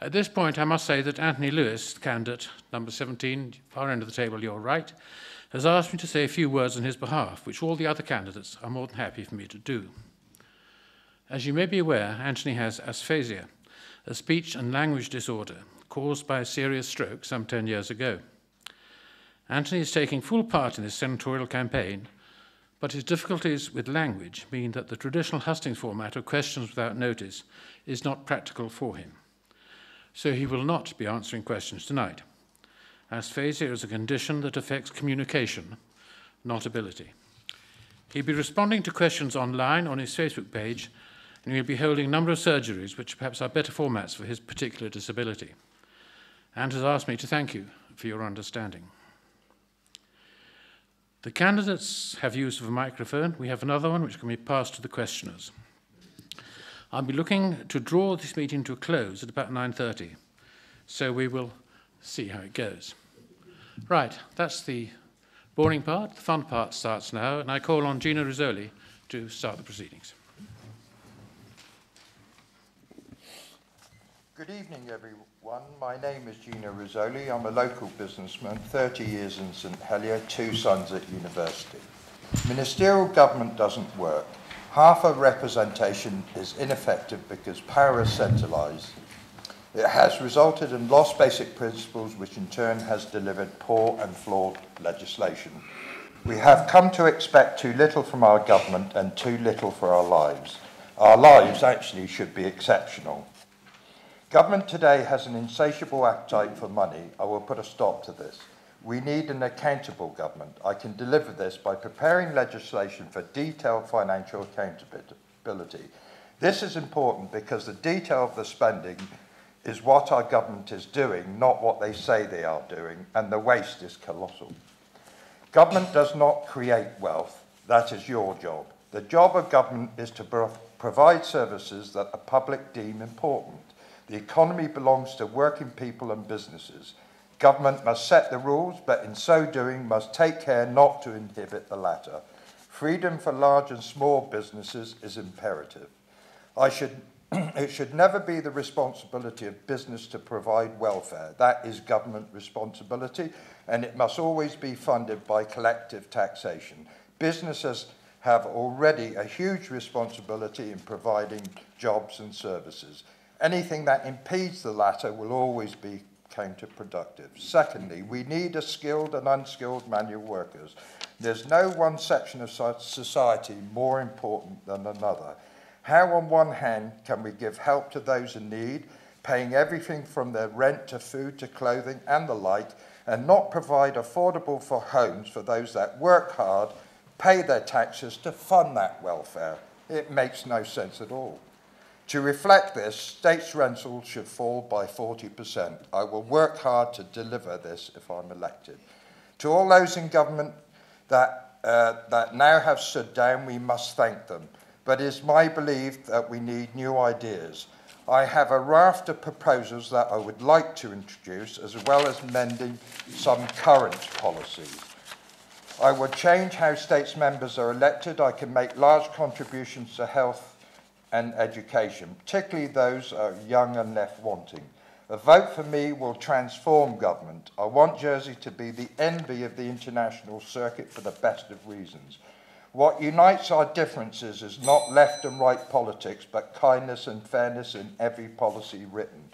At this point, I must say that Anthony Lewis, candidate number 17, far end of the table, your right, has asked me to say a few words on his behalf, which all the other candidates are more than happy for me to do. As you may be aware, Anthony has aphasia, a speech and language disorder caused by a serious stroke some 10 years ago. Anthony is taking full part in this senatorial campaign, but his difficulties with language mean that the traditional hustings format of questions without notice is not practical for him. So he will not be answering questions tonight. Aphasia is a condition that affects communication, not ability. He'll be responding to questions online on his Facebook page, and he'll be holding a number of surgeries which perhaps are better formats for his particular disability. And has asked me to thank you for your understanding. The candidates have use of a microphone. We have another one which can be passed to the questioners. I'll be looking to draw this meeting to a close at about 9:30, so we will see how it goes. Right, that's the boring part. The fun part starts now, and I call on GINO RISOLI to start the proceedings. Good evening, everyone. My name is GINO RISOLI. I'm a local businessman, 30 years in St Helier, 2 sons at university. Ministerial government doesn't work. Half of representation is ineffective because power is centralised. It has resulted in lost basic principles, which in turn has delivered poor and flawed legislation. We have come to expect too little from our government and too little for our lives. Our lives actually should be exceptional. Government today has an insatiable appetite for money. I will put a stop to this. We need an accountable government. I can deliver this by preparing legislation for detailed financial accountability. This is important because the detail of the spending is what our government is doing, not what they say they are doing, and the waste is colossal. Government does not create wealth. That is your job. The job of government is to provide services that the public deem important. The economy belongs to working people and businesses. Government must set the rules, but in so doing must take care not to inhibit the latter. Freedom for large and small businesses is imperative. It should never be the responsibility of business to provide welfare. That is government responsibility, and it must always be funded by collective taxation. Businesses have already a huge responsibility in providing jobs and services. Anything that impedes the latter will always be counterproductive. Secondly, we need a skilled and unskilled manual workers. There's no one section of society more important than another. How, on one hand, can we give help to those in need, paying everything from their rent to food to clothing and the like, and not provide affordable for homes for those that work hard, pay their taxes to fund that welfare? It makes no sense at all. To reflect this, states' rentals should fall by 40%. I will work hard to deliver this if I'm elected. To all those in government that now have stood down, we must thank them. But it is my belief that we need new ideas. I have a raft of proposals that I would like to introduce, as well as mending some current policies. I would change how states members are elected. I can make large contributions to health and education, particularly those who are young and left wanting. A vote for me will transform government. I want Jersey to be the envy of the international circuit for the best of reasons. What unites our differences is not left and right politics, but kindness and fairness in every policy written.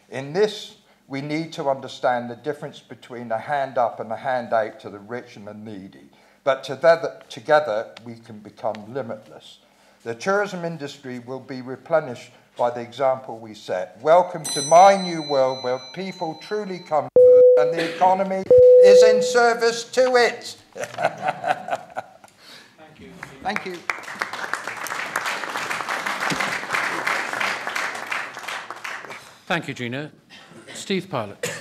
In this, we need to understand the difference between a hand up and a hand out to the rich and the needy. But together, we can become limitless. The tourism industry will be replenished by the example we set. Welcome to my new world where people truly come and the economy is in service to it. Thank you. Thank you. Thank you, GINO. Steve Pallett.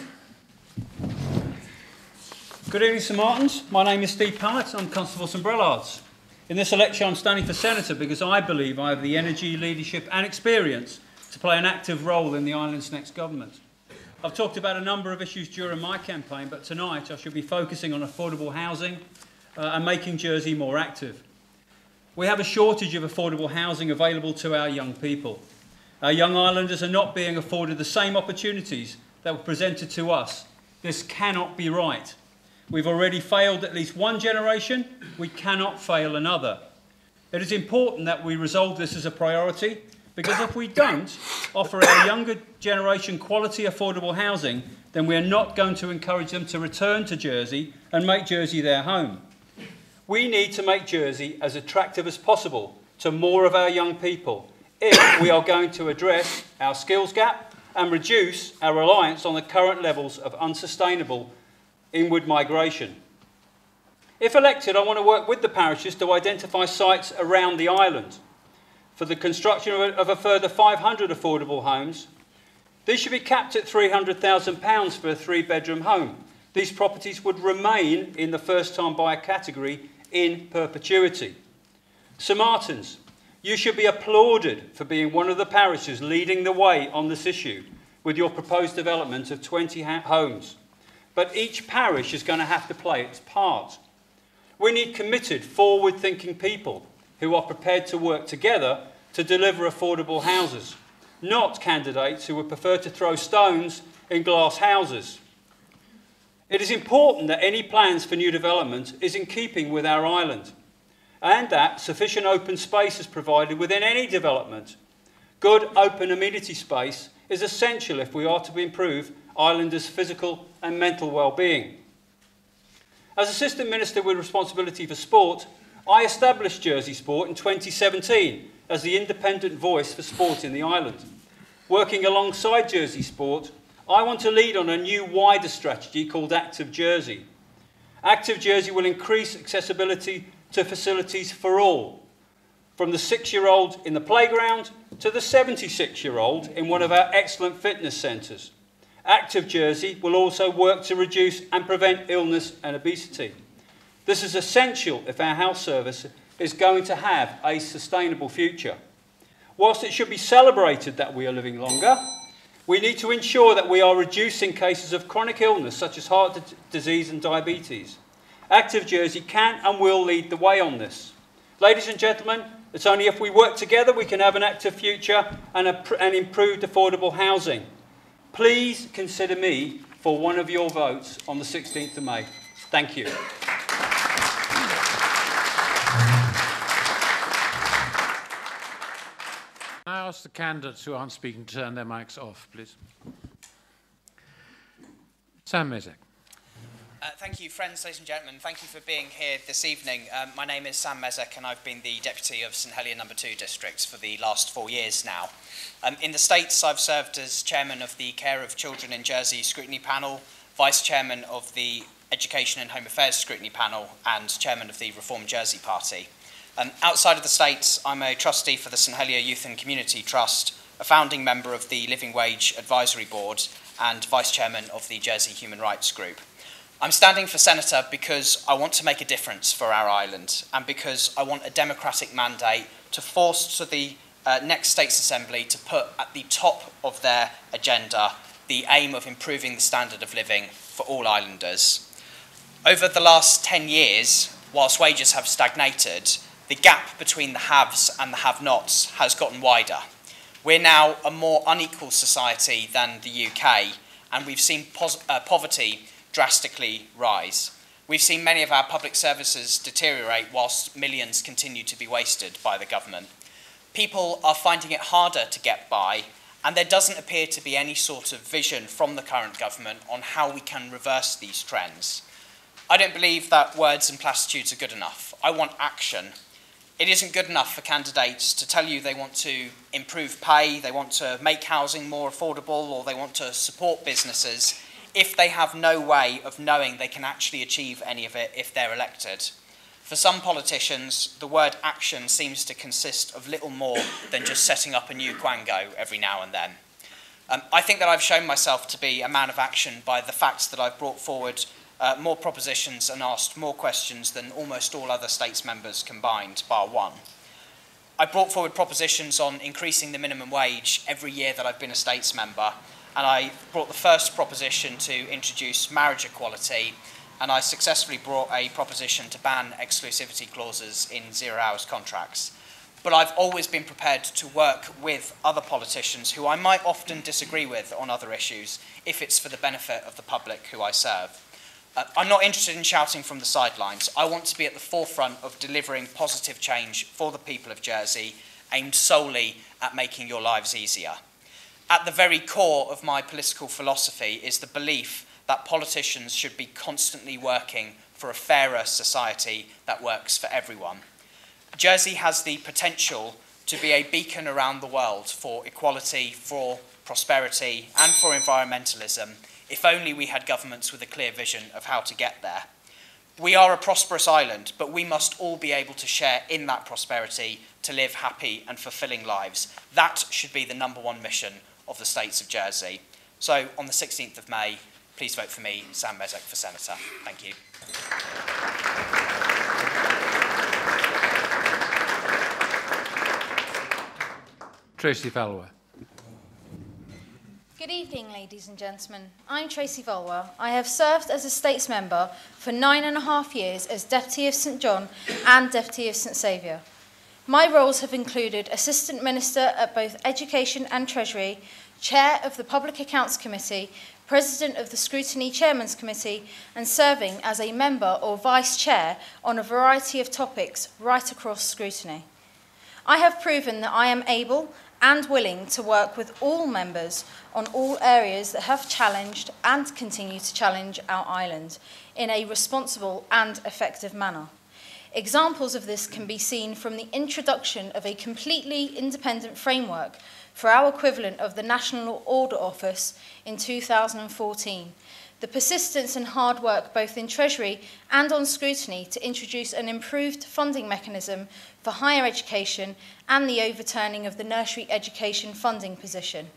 Good evening, St Martins. My name is Steve Pallett. I'm Constable St Brillards. In this election, I'm standing for Senator because I believe I have the energy, leadership and experience to play an active role in the island's next government. I've talked about a number of issues during my campaign, but tonight I shall be focusing on affordable housing and making Jersey more active. We have a shortage of affordable housing available to our young people. Our young islanders are not being afforded the same opportunities that were presented to us. This cannot be right. We've already failed at least one generation. We cannot fail another. It is important that we resolve this as a priority, because if we don't offer our younger generation quality, affordable housing, then we are not going to encourage them to return to Jersey and make Jersey their home. We need to make Jersey as attractive as possible to more of our young people if we are going to address our skills gap and reduce our reliance on the current levels of unsustainable inward migration. If elected, I want to work with the parishes to identify sites around the island for the construction of a further 500 affordable homes. These should be capped at £300,000 for a 3-bedroom home. These properties would remain in the first-time buyer category in perpetuity. St Martin's, you should be applauded for being one of the parishes leading the way on this issue with your proposed development of 20 homes. But each parish is going to have to play its part. We need committed, forward-thinking people who are prepared to work together to deliver affordable houses, not candidates who would prefer to throw stones in glass houses. It is important that any plans for new development is in keeping with our island, and that sufficient open space is provided within any development. Good open amenity space is essential if we are to improve islanders' physical and mental well-being. As Assistant Minister with responsibility for sport, I established Jersey Sport in 2017 as the independent voice for sport in the island. Working alongside Jersey Sport, I want to lead on a new wider strategy called Active Jersey. Active Jersey will increase accessibility to facilities for all, from the 6-year-old in the playground to the 76-year-old in one of our excellent fitness centres. Active Jersey will also work to reduce and prevent illness and obesity. This is essential if our health service is going to have a sustainable future. Whilst it should be celebrated that we are living longer, we need to ensure that we are reducing cases of chronic illness such as heart disease and diabetes. Active Jersey can and will lead the way on this. Ladies and gentlemen, it's only if we work together we can have an active future and improved affordable housing. Please consider me for one of your votes on the 16th of May. Thank you. I ask the candidates who aren't speaking to turn their mics off, please. Sam MEZEC. Thank you, friends, ladies and gentlemen. Thank you for being here this evening. My name is Sam MEZEC and I've been the Deputy of St Helier No. 2 District for the last 4 years now. In the States, I've served as Chairman of the Care of Children in Jersey Scrutiny Panel, Vice Chairman of the Education and Home Affairs Scrutiny Panel, and Chairman of the Reform Jersey Party. Outside of the States, I'm a trustee for the St Helier Youth and Community Trust, a founding member of the Living Wage Advisory Board, and Vice Chairman of the Jersey Human Rights Group. I'm standing for Senator because I want to make a difference for our island and because I want a democratic mandate to force to the next States Assembly to put at the top of their agenda the aim of improving the standard of living for all islanders. Over the last 10 years, whilst wages have stagnated, the gap between the haves and the have-nots has gotten wider. We're now a more unequal society than the UK, and we've seen poverty drastically rise. We've seen many of our public services deteriorate whilst millions continue to be wasted by the government. People are finding it harder to get by, and there doesn't appear to be any sort of vision from the current government on how we can reverse these trends. I don't believe that words and platitudes are good enough. I want action. It isn't good enough for candidates to tell you they want to improve pay, they want to make housing more affordable, or they want to support businesses if they have no way of knowing they can actually achieve any of it if they're elected. For some politicians, the word action seems to consist of little more than just setting up a new quango every now and then. I think that I've shown myself to be a man of action by the fact that I've brought forward more propositions and asked more questions than almost all other States members combined, bar one. I brought forward propositions on increasing the minimum wage every year that I've been a States member, and I brought the first proposition to introduce marriage equality, and I successfully brought a proposition to ban exclusivity clauses in 0-hours contracts. but I've always been prepared to work with other politicians who I might often disagree with on other issues if it's for the benefit of the public who I serve. I'm not interested in shouting from the sidelines. I want to be at the forefront of delivering positive change for the people of Jersey, aimed solely at making your lives easier. At the very core of my political philosophy is the belief that politicians should be constantly working for a fairer society that works for everyone. Jersey has the potential to be a beacon around the world for equality, for prosperity, and for environmentalism, if only we had governments with a clear vision of how to get there. We are a prosperous island, but we must all be able to share in that prosperity to live happy and fulfilling lives. That should be the #1 mission of the States of Jersey. So on the 16th of May, please vote for me, Sam MEZEC, for Senator. Thank you. TRACEY VALLOIS. Good evening, ladies and gentlemen. I'm TRACEY VALLOIS. I have served as a States member for 9.5 years as Deputy of St John and Deputy of St Saviour. My roles have included Assistant Minister at both Education and Treasury, Chair of the Public Accounts Committee, President of the Scrutiny Chairman's Committee, and serving as a member or Vice Chair on a variety of topics right across scrutiny. I have proven that I am able and willing to work with all members on all areas that have challenged and continue to challenge our island in a responsible and effective manner. Examples of this can be seen from the introduction of a completely independent framework for our equivalent of the National Order Office in 2014, the persistence and hard work both in Treasury and on scrutiny to introduce an improved funding mechanism for higher education and the overturning of the nursery education funding position.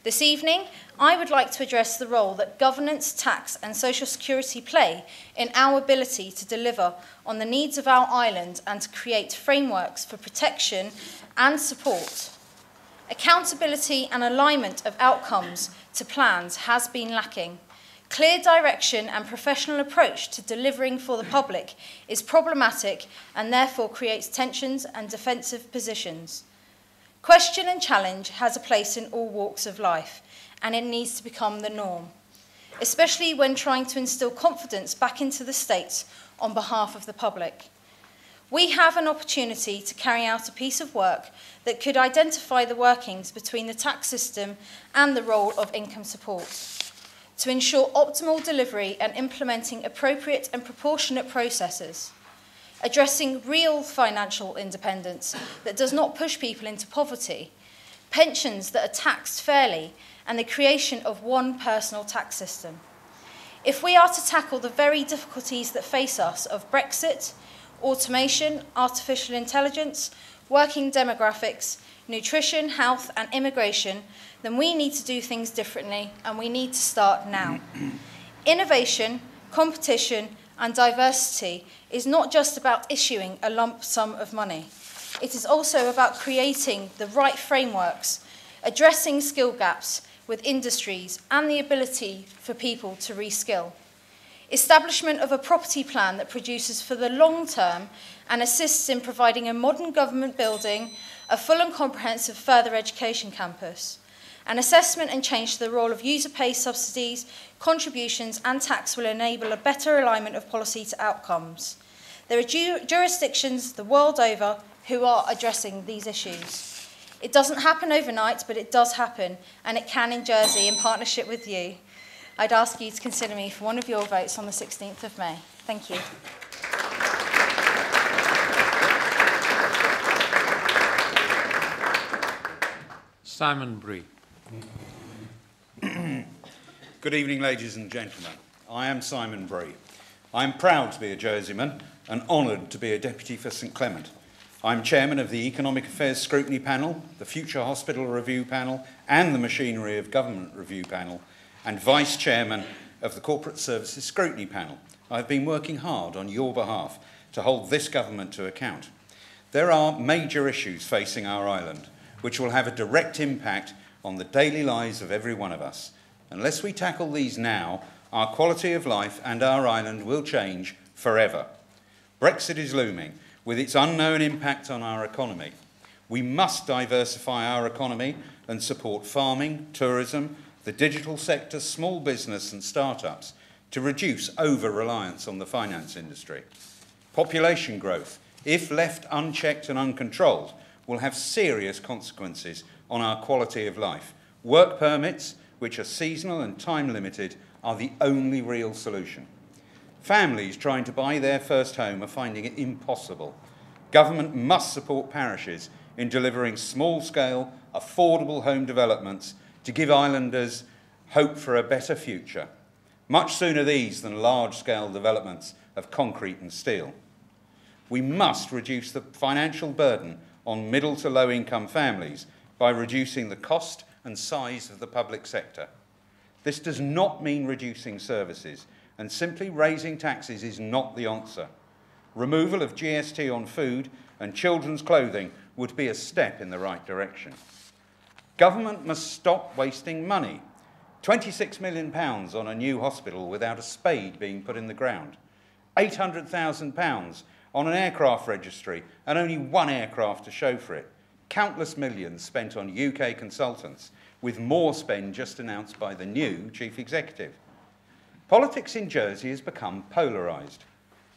This evening, I would like to address the role that governance, tax and social security play in our ability to deliver on the needs of our island and to create frameworks for protection and support. Accountability and alignment of outcomes to plans has been lacking. Clear direction and professional approach to delivering for the public is problematic and therefore creates tensions and defensive positions. Question and challenge has a place in all walks of life, and it needs to become the norm, especially when trying to instill confidence back into the states on behalf of the public. We have an opportunity to carry out a piece of work that could identify the workings between the tax system and the role of income support, to ensure optimal delivery and implementing appropriate and proportionate processes, addressing real financial independence that does not push people into poverty, pensions that are taxed fairly, and the creation of one personal tax system. If we are to tackle the very difficulties that face us of Brexit, automation, artificial intelligence, working demographics, nutrition, health and immigration, then we need to do things differently and we need to start now. Innovation, competition and diversity is not just about issuing a lump sum of money. It is also about creating the right frameworks, addressing skill gaps with industries and the ability for people to reskill. Establishment of a property plan that produces for the long term and assists in providing a modern government building, a full and comprehensive further education campus. An assessment and change to the role of user pay subsidies, contributions and tax will enable a better alignment of policy to outcomes. There are jurisdictions the world over who are addressing these issues. It doesn't happen overnight, but it does happen, and it can in Jersey in partnership with you. I'd ask you to consider me for one of your votes on the 16th of May. Thank you. Simon BRÉE. Good evening, ladies and gentlemen. I am Simon BRÉE. I am proud to be a Jerseyman and honoured to be a Deputy for St Clement. I'm Chairman of the Economic Affairs Scrutiny Panel, the Future Hospital Review Panel and the Machinery of Government Review Panel, and Vice Chairman of the Corporate Services Scrutiny Panel. I've been working hard on your behalf to hold this government to account. There are major issues facing our island, which will have a direct impact on the daily lives of every one of us. Unless we tackle these now, our quality of life and our island will change forever. Brexit is looming, with its unknown impact on our economy. We must diversify our economy and support farming, tourism, the digital sector, small business and start-ups to reduce over-reliance on the finance industry. Population growth, if left unchecked and uncontrolled, will have serious consequences on our quality of life. Work permits, which are seasonal and time-limited, are the only real solution. Families trying to buy their first home are finding it impossible. Government must support parishes in delivering small-scale, affordable home developments to give islanders hope for a better future. Much sooner these than large-scale developments of concrete and steel. We must reduce the financial burden on middle to low-income families by reducing the cost and size of the public sector. This does not mean reducing services, and simply raising taxes is not the answer. Removal of GST on food and children's clothing would be a step in the right direction. Government must stop wasting money. £26 million on a new hospital without a spade being put in the ground. £800,000 on an aircraft registry and only one aircraft to show for it. Countless millions spent on UK consultants, with more spend just announced by the new chief executive. Politics in Jersey has become polarised.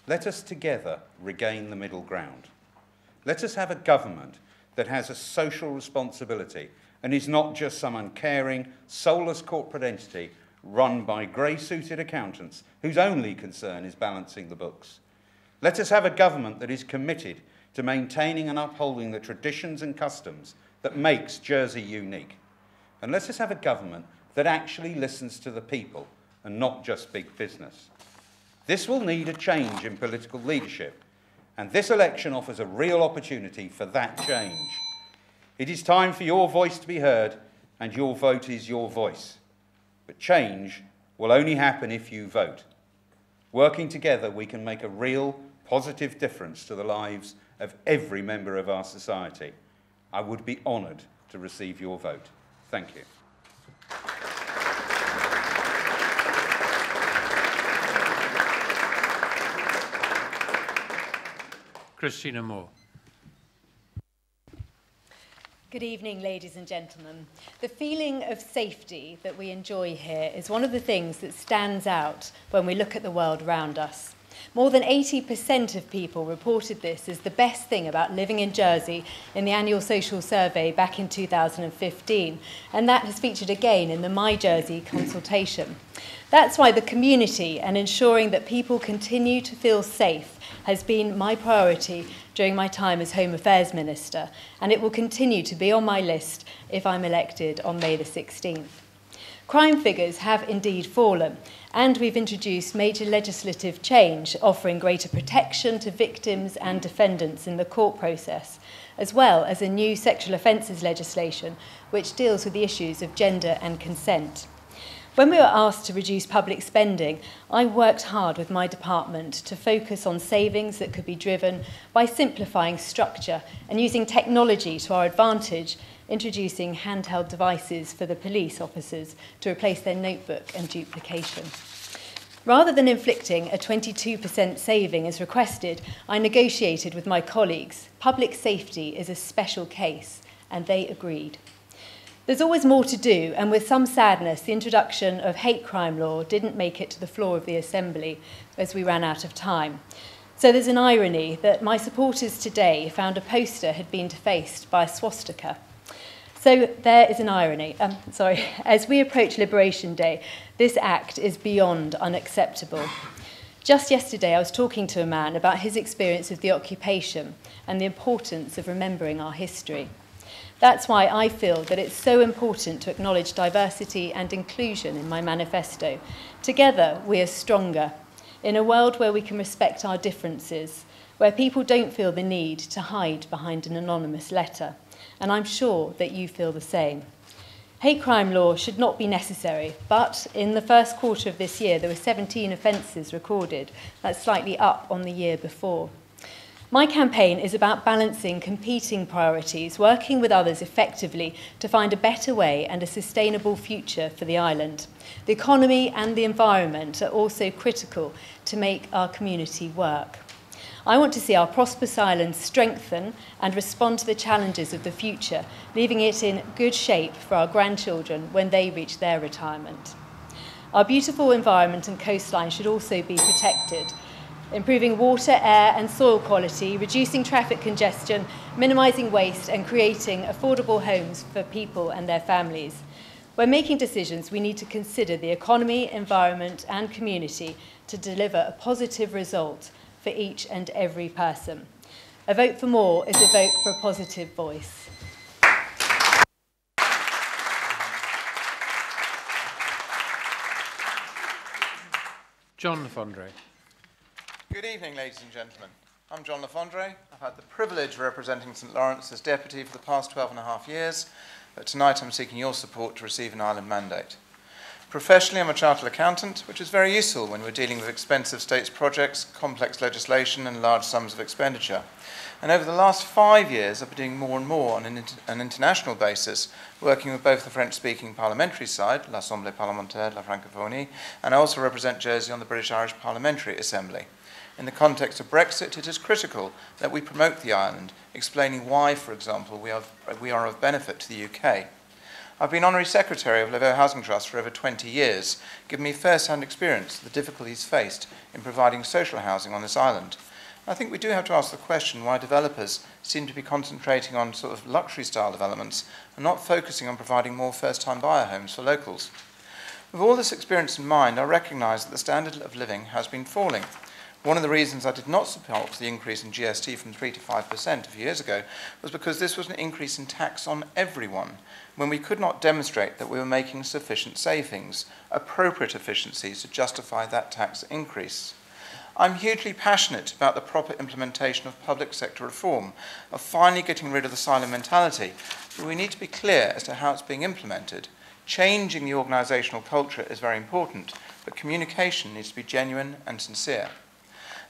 Let us together regain the middle ground. Let us have a government that has a social responsibility and is not just some uncaring, soulless corporate entity run by grey-suited accountants whose only concern is balancing the books. Let us have a government that is committed to maintaining and upholding the traditions and customs that makes Jersey unique. And let us have a government that actually listens to the people and not just big business. This will need a change in political leadership, and this election offers a real opportunity for that change. It is time for your voice to be heard, and your vote is your voice. But change will only happen if you vote. Working together, we can make a real, positive difference to the lives of every member of our society. I would be honoured to receive your vote. Thank you. KRISTINA Moore. Good evening, ladies and gentlemen. The feeling of safety that we enjoy here is one of the things that stands out when we look at the world around us. More than 80% of people reported this as the best thing about living in Jersey in the annual social survey back in 2015, and that has featured again in the My Jersey consultation. That's why the community and ensuring that people continue to feel safe has been my priority during my time as Home Affairs Minister, and it will continue to be on my list if I'm elected on May the 16th. Crime figures have indeed fallen, and we've introduced major legislative change offering greater protection to victims and defendants in the court process, as well as a new sexual offences legislation which deals with the issues of gender and consent. When we were asked to reduce public spending, I worked hard with my department to focus on savings that could be driven by simplifying structure and using technology to our advantage, introducing handheld devices for the police officers to replace their notebook and duplication. Rather than inflicting a 22% saving as requested, I negotiated with my colleagues. Public safety is a special case, and they agreed. There's always more to do, and with some sadness, the introduction of hate crime law didn't make it to the floor of the Assembly as we ran out of time. So there's an irony that my supporters today found a poster had been defaced by a swastika. So there is an irony. As we approach Liberation Day, this act is beyond unacceptable. Just yesterday, I was talking to a man about his experience of the occupation and the importance of remembering our history. That's why I feel that it's so important to acknowledge diversity and inclusion in my manifesto. Together, we are stronger. In a world where we can respect our differences, where people don't feel the need to hide behind an anonymous letter. And I'm sure that you feel the same. Hate crime law should not be necessary, but in the first quarter of this year, there were 17 offences recorded. That's slightly up on the year before. My campaign is about balancing competing priorities, working with others effectively to find a better way and a sustainable future for the island. The economy and the environment are also critical to make our community work. I want to see our prosperous island strengthen and respond to the challenges of the future, leaving it in good shape for our grandchildren when they reach their retirement. Our beautiful environment and coastline should also be protected, improving water, air and soil quality, reducing traffic congestion, minimising waste and creating affordable homes for people and their families. When making decisions, we need to consider the economy, environment and community to deliver a positive result for each and every person. A vote for more is a vote for a positive voice. John Lafondre. Good evening, ladies and gentlemen. I'm John Lafondre. I've had the privilege of representing St Lawrence as Deputy for the past 12.5 years, but tonight I'm seeking your support to receive an island mandate. Professionally, I'm a chartered accountant, which is very useful when we're dealing with expensive states projects, complex legislation and large sums of expenditure. And over the last 5 years, I've been doing more and more on an international basis, working with both the French-speaking parliamentary side, l'Assemblée parlementaire de la Francophonie, and I also represent Jersey on the British-Irish Parliamentary Assembly. In the context of Brexit, it is critical that we promote the island, explaining why, for example, we are of benefit to the UK. I've been Honorary Secretary of Levo Housing Trust for over 20 years, giving me first-hand experience of the difficulties faced in providing social housing on this island. I think we do have to ask the question why developers seem to be concentrating on sort of luxury-style developments and not focusing on providing more first-time buyer homes for locals. With all this experience in mind, I recognise that the standard of living has been falling. One of the reasons I did not support the increase in GST from 3 to 5% a few years ago was because this was an increase in tax on everyone, when we could not demonstrate that we were making sufficient savings, appropriate efficiencies to justify that tax increase. I'm hugely passionate about the proper implementation of public sector reform, of finally getting rid of the silo mentality, but we need to be clear as to how it's being implemented. Changing the organisational culture is very important, but communication needs to be genuine and sincere.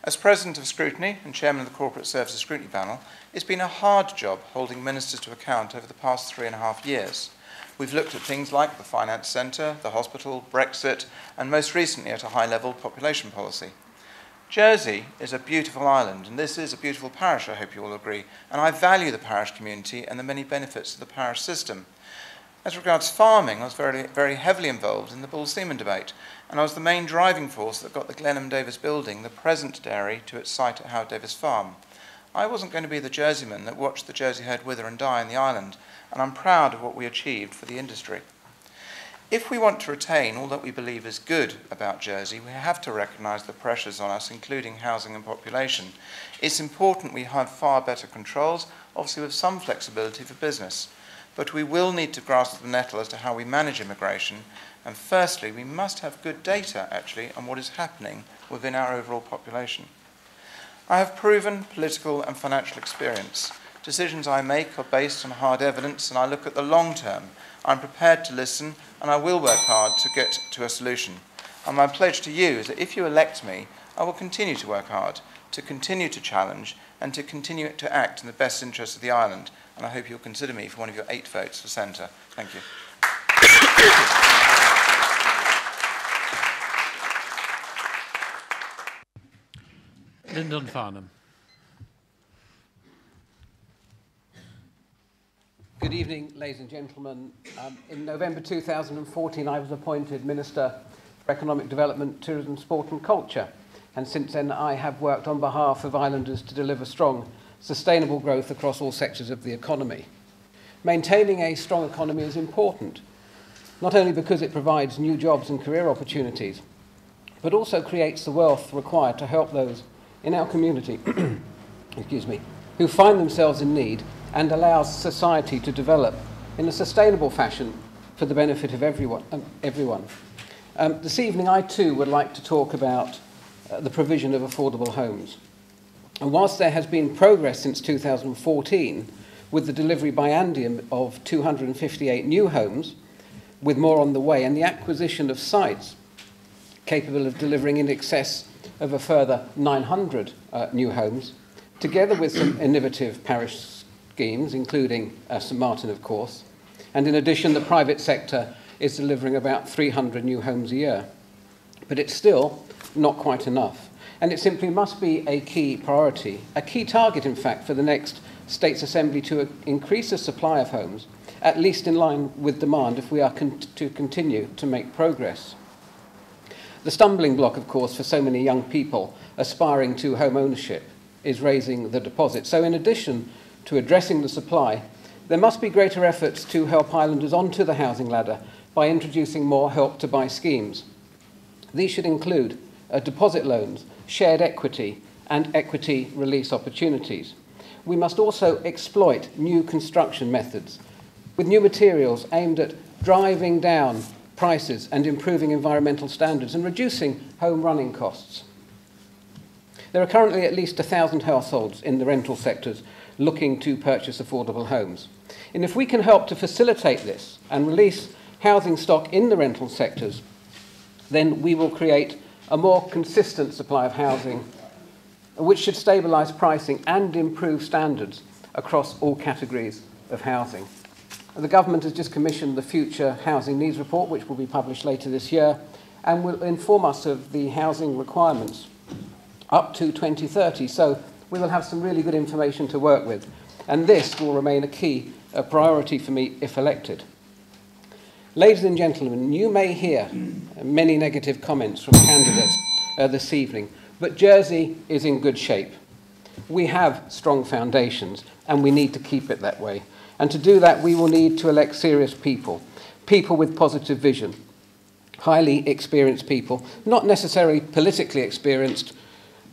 As President of Scrutiny and Chairman of the Corporate Services Scrutiny Panel, it's been a hard job holding ministers to account over the past 3.5 years. We've looked at things like the Finance Centre, the hospital, Brexit, and most recently at a high-level population policy. Jersey is a beautiful island, and this is a beautiful parish, I hope you all agree, and I value the parish community and the many benefits of the parish system. As regards farming, I was very heavily involved in the Bull-Seaman debate, and I was the main driving force that got the Glenham Davis building, the present dairy, to its site at Howe Davis Farm. I wasn't going to be the Jerseyman that watched the Jersey herd wither and die in the island, and I'm proud of what we achieved for the industry. If we want to retain all that we believe is good about Jersey, we have to recognise the pressures on us, including housing and population. It's important we have far better controls, obviously with some flexibility for business. But we will need to grasp the nettle as to how we manage immigration, and firstly, we must have good data, actually, on what is happening within our overall population. I have proven political and financial experience. Decisions I make are based on hard evidence, and I look at the long term. I'm prepared to listen, and I will work hard to get to a solution. And my pledge to you is that if you elect me, I will continue to work hard, to continue to challenge, and to continue to act in the best interest of the island. And I hope you'll consider me for one of your 8 votes for centre. Thank you. LYNDON FARNHAM. Good evening, ladies and gentlemen. In November 2014, I was appointed Minister for Economic Development, Tourism, Sport and Culture. And since then, I have worked on behalf of islanders to deliver strong, sustainable growth across all sectors of the economy. Maintaining a strong economy is important, not only because it provides new jobs and career opportunities, but also creates the wealth required to help those in our community excuse me, who find themselves in need, and allows society to develop in a sustainable fashion for the benefit of everyone. This evening, I too would like to talk about the provision of affordable homes. And whilst there has been progress since 2014 with the delivery by Andium of 258 new homes, with more on the way, and the acquisition of sites capable of delivering in excess of a further 900 new homes, together with some innovative parish schemes, including St Martin, of course. And in addition, the private sector is delivering about 300 new homes a year. But it's still not quite enough. and it simply must be a key priority, a key target, in fact, for the next States Assembly to increase the supply of homes, at least in line with demand, if we are to continue to make progress. The stumbling block, of course, for so many young people aspiring to home ownership is raising the deposit. So in addition to addressing the supply, there must be greater efforts to help islanders onto the housing ladder by introducing more Help to Buy schemes. These should include deposit loans, shared equity, and equity release opportunities. We must also exploit new construction methods with new materials aimed at driving down prices and improving environmental standards and reducing home running costs. There are currently at least 1,000 households in the rental sectors looking to purchase affordable homes. And if we can help to facilitate this and release housing stock in the rental sectors, then we will create a more consistent supply of housing, which should stabilise pricing and improve standards across all categories of housing. The government has just commissioned the Future Housing Needs Report, which will be published later this year, and will inform us of the housing requirements up to 2030. So we will have some really good information to work with, and this will remain a priority for me if elected. Ladies and gentlemen, you may hear many negative comments from candidates this evening, but Jersey is in good shape. We have strong foundations, and we need to keep it that way. And to do that, we will need to elect serious people, people with positive vision, highly experienced people, not necessarily politically experienced,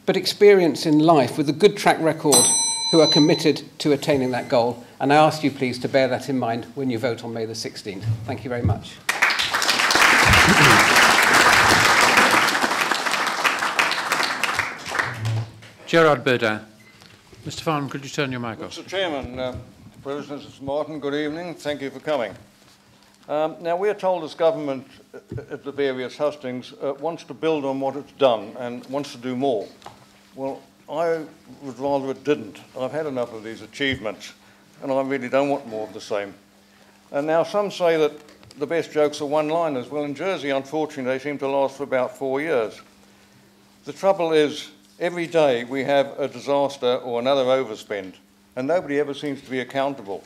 but experience in life with a good track record, who are committed to attaining that goal. And I ask you, please, to bear that in mind when you vote on May the 16th. Thank you very much. Gerard Baudin. Mr. Farnham, could you turn your mic off? Mr. Chairman, President Mr. Martin, good evening. Thank you for coming. Now, we are told as government at the various hustings wants to build on what it's done and wants to do more. Well, I would rather it didn't. I've had enough of these achievements, and I really don't want more of the same. And now some say that the best jokes are one-liners. Well, in Jersey, unfortunately, they seem to last for about 4 years. The trouble is, every day we have a disaster or another overspend, and nobody ever seems to be accountable.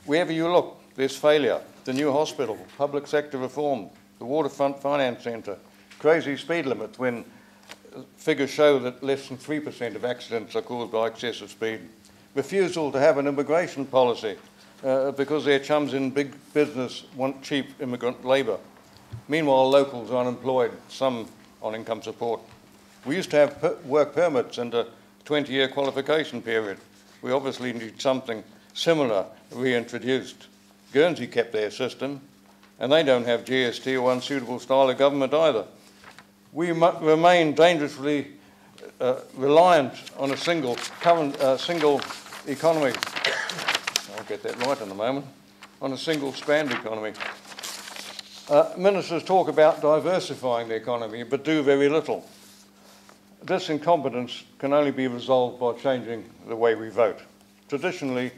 Wherever you look, there's failure. The new hospital, public sector reform, the waterfront finance centre, crazy speed limits when figures show that less than 3% of accidents are caused by excessive speed. Refusal to have an immigration policy because their chums in big business want cheap immigrant labour. Meanwhile, locals are unemployed, some on income support. We used to have work permits and a 20-year qualification period. We obviously need something similar reintroduced. Guernsey kept their system, and they don't have GST or unsuitable style of government either. We remain dangerously reliant on a single economy. I'll get that right in a moment. On a single strand economy. Ministers talk about diversifying the economy, but do very little. This incompetence can only be resolved by changing the way we vote. Traditionally,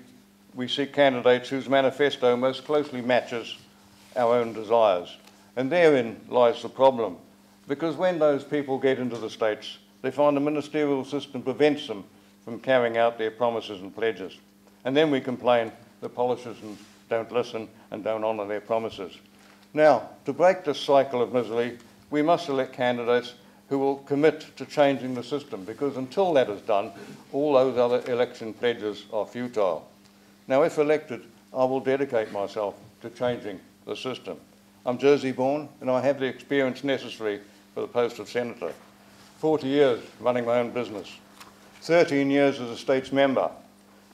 we seek candidates whose manifesto most closely matches our own desires. And therein lies the problem. Because when those people get into the States, they find the ministerial system prevents them from carrying out their promises and pledges. And then we complain that politicians don't listen and don't honour their promises. Now, to break this cycle of misery, we must elect candidates who will commit to changing the system, because until that is done, all those other election pledges are futile. Now, if elected, I will dedicate myself to changing the system. I'm Jersey born, and I have the experience necessary for the post of senator. 40 years running my own business. 13 years as a States member,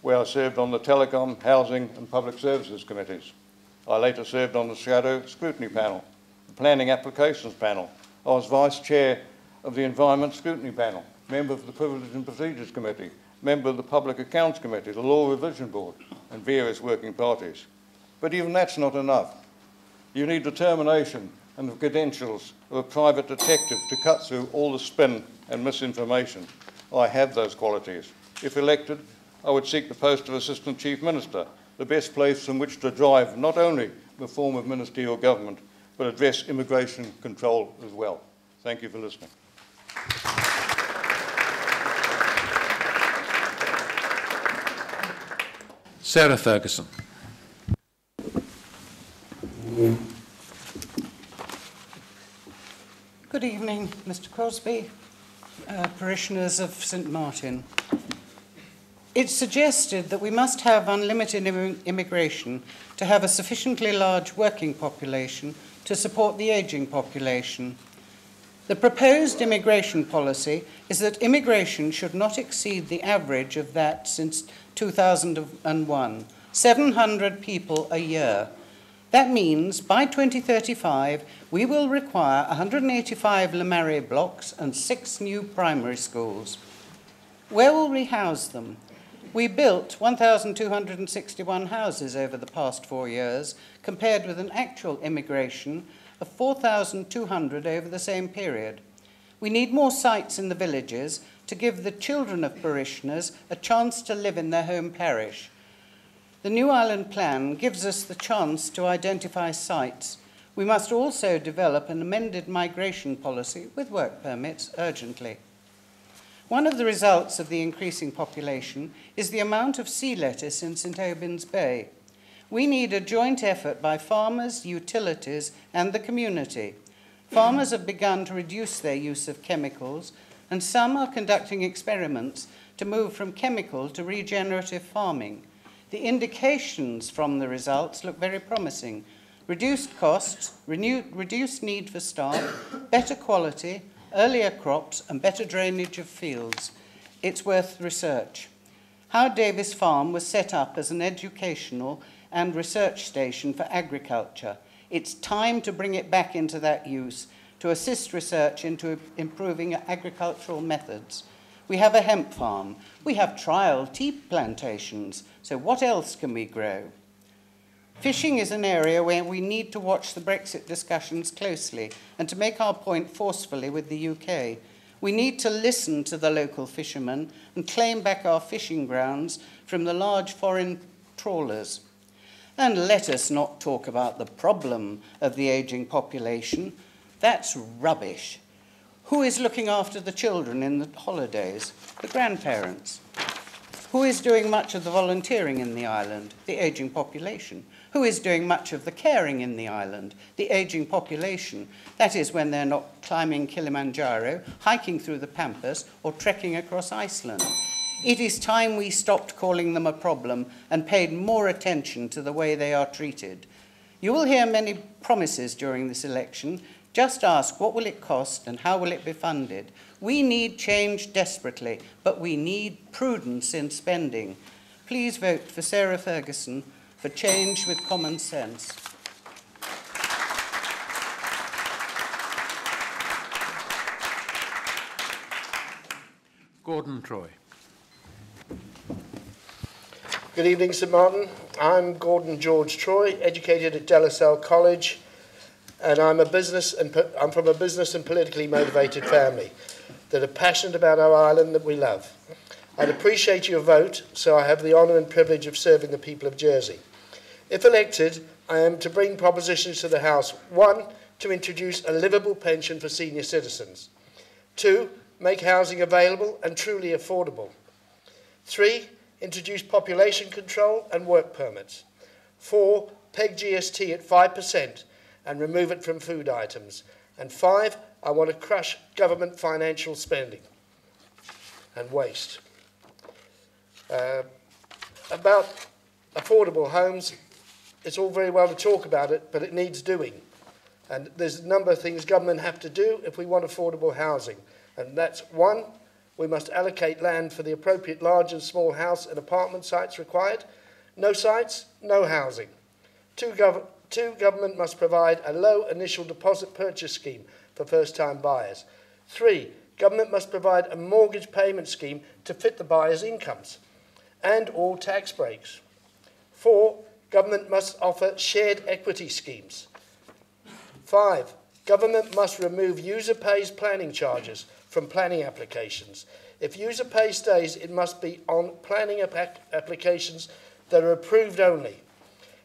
where I served on the Telecom, Housing and Public Services Committees. I later served on the Shadow Scrutiny Panel, the Planning Applications Panel. I was Vice Chair of the Environment Scrutiny Panel, member of the Privilege and Procedures Committee, member of the Public Accounts Committee, the Law Revision Board, and various working parties. But even that's not enough. You need determination and the credentials of a private detective to cut through all the spin and misinformation. I have those qualities. If elected, I would seek the post of Assistant Chief Minister, the best place from which to drive not only reform of ministerial government, but address immigration control as well. Thank you for listening. Sarah Ferguson. Good evening, Mr. Crosby, parishioners of St. Martin. It's suggested that we must have unlimited immigration to have a sufficiently large working population to support the ageing population. The proposed immigration policy is that immigration should not exceed the average of that since 2001, 700 people a year. That means by 2035, we will require 185 Le Marais blocks and 6 new primary schools. Where will we house them? We built 1,261 houses over the past 4 years, compared with an actual immigration of 4,200 over the same period. We need more sites in the villages to give the children of parishioners a chance to live in their home parish. The New Ireland Plan gives us the chance to identify sites. We must also develop an amended migration policy with work permits urgently. One of the results of the increasing population is the amount of sea lettuce in St. Aubyn's Bay. We need a joint effort by farmers, utilities, and the community. Farmers have begun to reduce their use of chemicals, and some are conducting experiments to move from chemical to regenerative farming. The indications from the results look very promising. Reduced costs, reduced need for staff, better quality, earlier crops, and better drainage of fields. It's worth research. How Davis Farm was set up as an educational and research station for agriculture. It's time to bring it back into that use, to assist research into improving agricultural methods. We have a hemp farm. We have trial tea plantations. So what else can we grow? Fishing is an area where we need to watch the Brexit discussions closely and to make our point forcefully with the UK. We need to listen to the local fishermen and claim back our fishing grounds from the large foreign trawlers. And let us not talk about the problem of the ageing population. That's rubbish. Who is looking after the children in the holidays? The grandparents. Who is doing much of the volunteering in the island? The ageing population. Who is doing much of the caring in the island? The ageing population. That is when they're not climbing Kilimanjaro, hiking through the Pampas, or trekking across Iceland. It is time we stopped calling them a problem and paid more attention to the way they are treated. You will hear many promises during this election. Just ask, what will it cost and how will it be funded? We need change desperately, but we need prudence in spending. Please vote for Sarah Ferguson for change with common sense. Gordon Troy. Good evening, St Martin. I'm Gordon George Troy, educated at De La Salle College, and I'm from a business and politically motivated family that are passionate about our island that we love. I'd appreciate your vote, so I have the honour and privilege of serving the people of Jersey. If elected, I am to bring propositions to the House. 1, to introduce a livable pension for senior citizens. 2, make housing available and truly affordable. 3, introduce population control and work permits. 4, peg GST at 5% and remove it from food items. And 5, I want to crush government financial spending and waste. About affordable homes, it's all very well to talk about it, but it needs doing. And there's a number of things government have to do if we want affordable housing. And that's 1, we must allocate land for the appropriate large and small house and apartment sites required. No sites, no housing. 2, government must provide a low initial deposit purchase scheme for first-time buyers. 3, government must provide a mortgage payment scheme to fit the buyer's incomes and all tax breaks. 4, government must offer shared equity schemes. 5, government must remove user pays planning charges from planning applications. If user pay stays, it must be on planning applications that are approved only.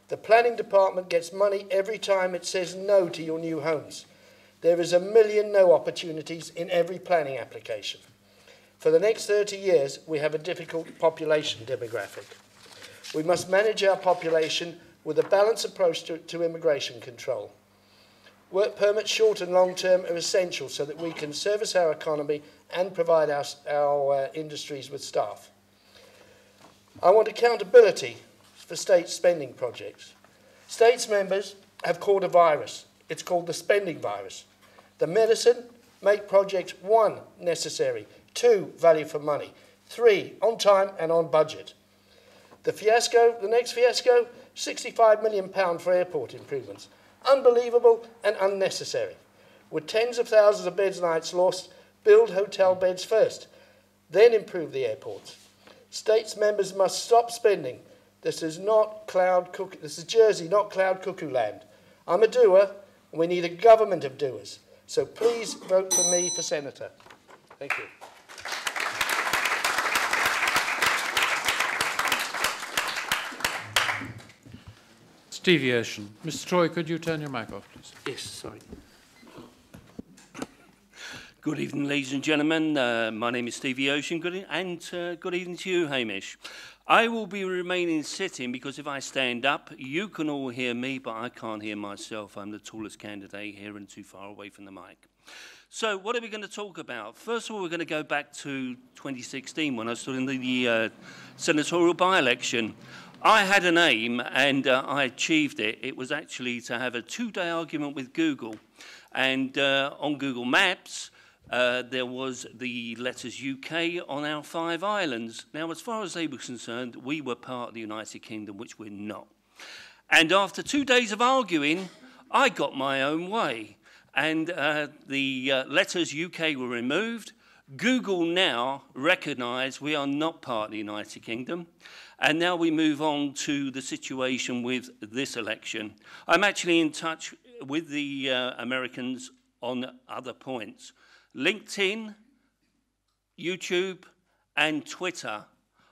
The planning department gets money every time it says no to your new homes. There is 1 million no opportunities in every planning application. For the next 30 years, we have a difficult population demographic. We must manage our population with a balanced approach to immigration control. Work permits, short and long term, are essential so that we can service our economy and provide our industries with staff. I want accountability for state spending projects. States members have caught a virus. It's called the spending virus. The medicine: make projects 1, necessary, 2, value for money, 3, on time and on budget. The next fiasco, £65 million for airport improvements. Unbelievable and unnecessary. With tens of thousands of beds nights lost, build hotel beds first, then improve the airports. States members must stop spending. This is Jersey, not cloud cuckoo land. I'm a doer, and we need a government of doers. So please vote for me for Senator. Thank you. Stevie Ocean. Mr. Troy, could you turn your mic off, please? Yes, sorry. Good evening, ladies and gentlemen. My name is Stevie Ocean, good evening to you, Hamish. I will be remaining sitting because if I stand up, you can all hear me, but I can't hear myself. I'm the tallest candidate here and too far away from the mic. So what are we going to talk about? First of all, we're going to go back to 2016 when I stood in the senatorial by-election. I had an aim and I achieved it. It was actually to have a 2-day argument with Google. And on Google Maps, there was the letters UK on our 5 islands. Now, as far as they were concerned, we were part of the United Kingdom, which we're not. And after 2 days of arguing, I got my own way. And the letters UK were removed. Google now recognise we are not part of the United Kingdom. And now we move on to the situation with this election. I'm actually in touch with the Americans on other points. LinkedIn, YouTube, and Twitter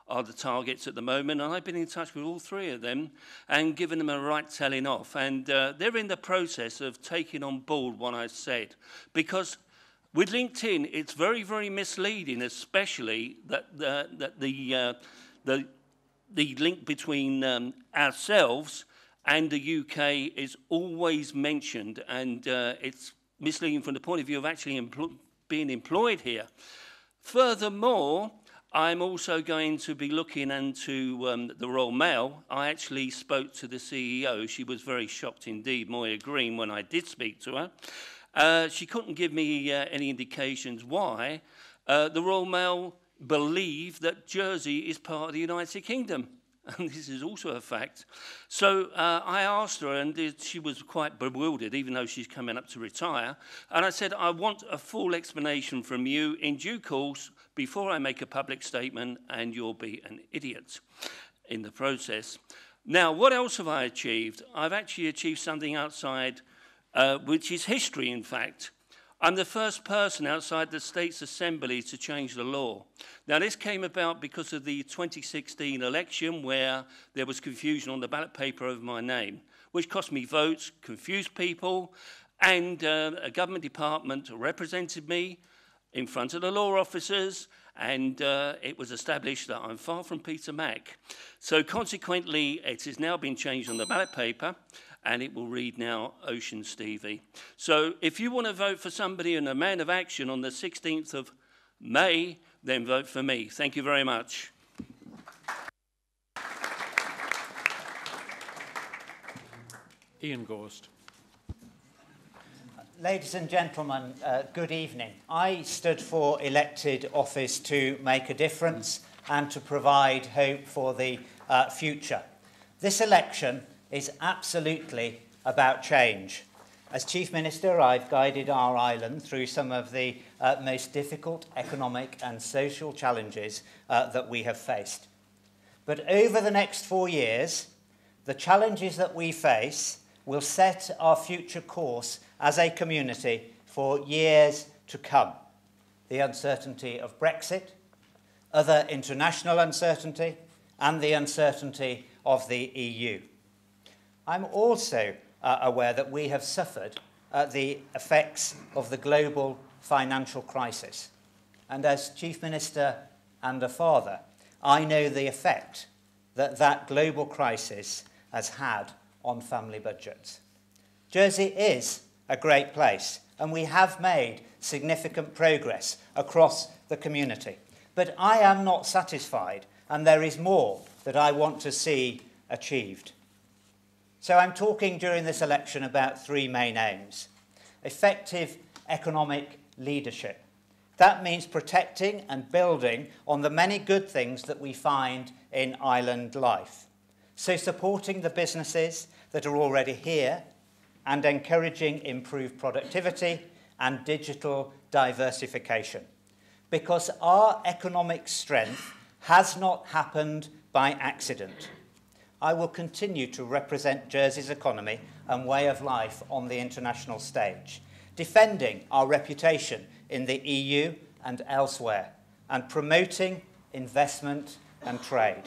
are the targets at the moment, and I've been in touch with all 3 of them and given them a right telling off. And they're in the process of taking on board what I said. Because with LinkedIn, it's very, very misleading, especially that the link between ourselves and the UK is always mentioned, and it's misleading from the point of view of actually being employed here. Furthermore, I'm also going to be looking into the Royal Mail. I actually spoke to the CEO. She was very shocked indeed, Moya Green, when I did speak to her. She couldn't give me any indications why. The Royal Mail believe that Jersey is part of the United Kingdom. And this is also a fact. So I asked her, and she was quite bewildered, even though she's coming up to retire. And I said, I want a full explanation from you in due course before I make a public statement, and you'll be an idiot in the process. Now, what else have I achieved? I've actually achieved something outside, which is history, in fact. I'm the first person outside the States Assembly to change the law. Now, this came about because of the 2016 election where there was confusion on the ballot paper over my name, which cost me votes, confused people, and a government department represented me in front of the law officers, and it was established that I'm far from Peter Mac. So consequently, it has now been changed on the ballot paper, and it will read now Ocean Stevie. So if you want to vote for somebody and a man of action on the 16th of May, then vote for me. Thank you very much. Ian Gorst. Ladies and gentlemen, good evening. I stood for elected office to make a difference and to provide hope for the future. This election is absolutely about change. As Chief Minister, I've guided our island through some of the most difficult economic and social challenges that we have faced. But over the next 4 years, the challenges that we face will set our future course as a community for years to come. The uncertainty of Brexit, other international uncertainty, and the uncertainty of the EU. I'm also aware that we have suffered the effects of the global financial crisis. And as Chief Minister and a father, I know the effect that that global crisis has had on family budgets. Jersey is a great place, and we have made significant progress across the community. But I am not satisfied, and there is more that I want to see achieved. So I'm talking during this election about three main aims. Effective economic leadership. That means protecting and building on the many good things that we find in island life. So supporting the businesses that are already here and encouraging improved productivity and digital diversification. Because our economic strength has not happened by accident. I will continue to represent Jersey's economy and way of life on the international stage, defending our reputation in the EU and elsewhere, and promoting investment and trade.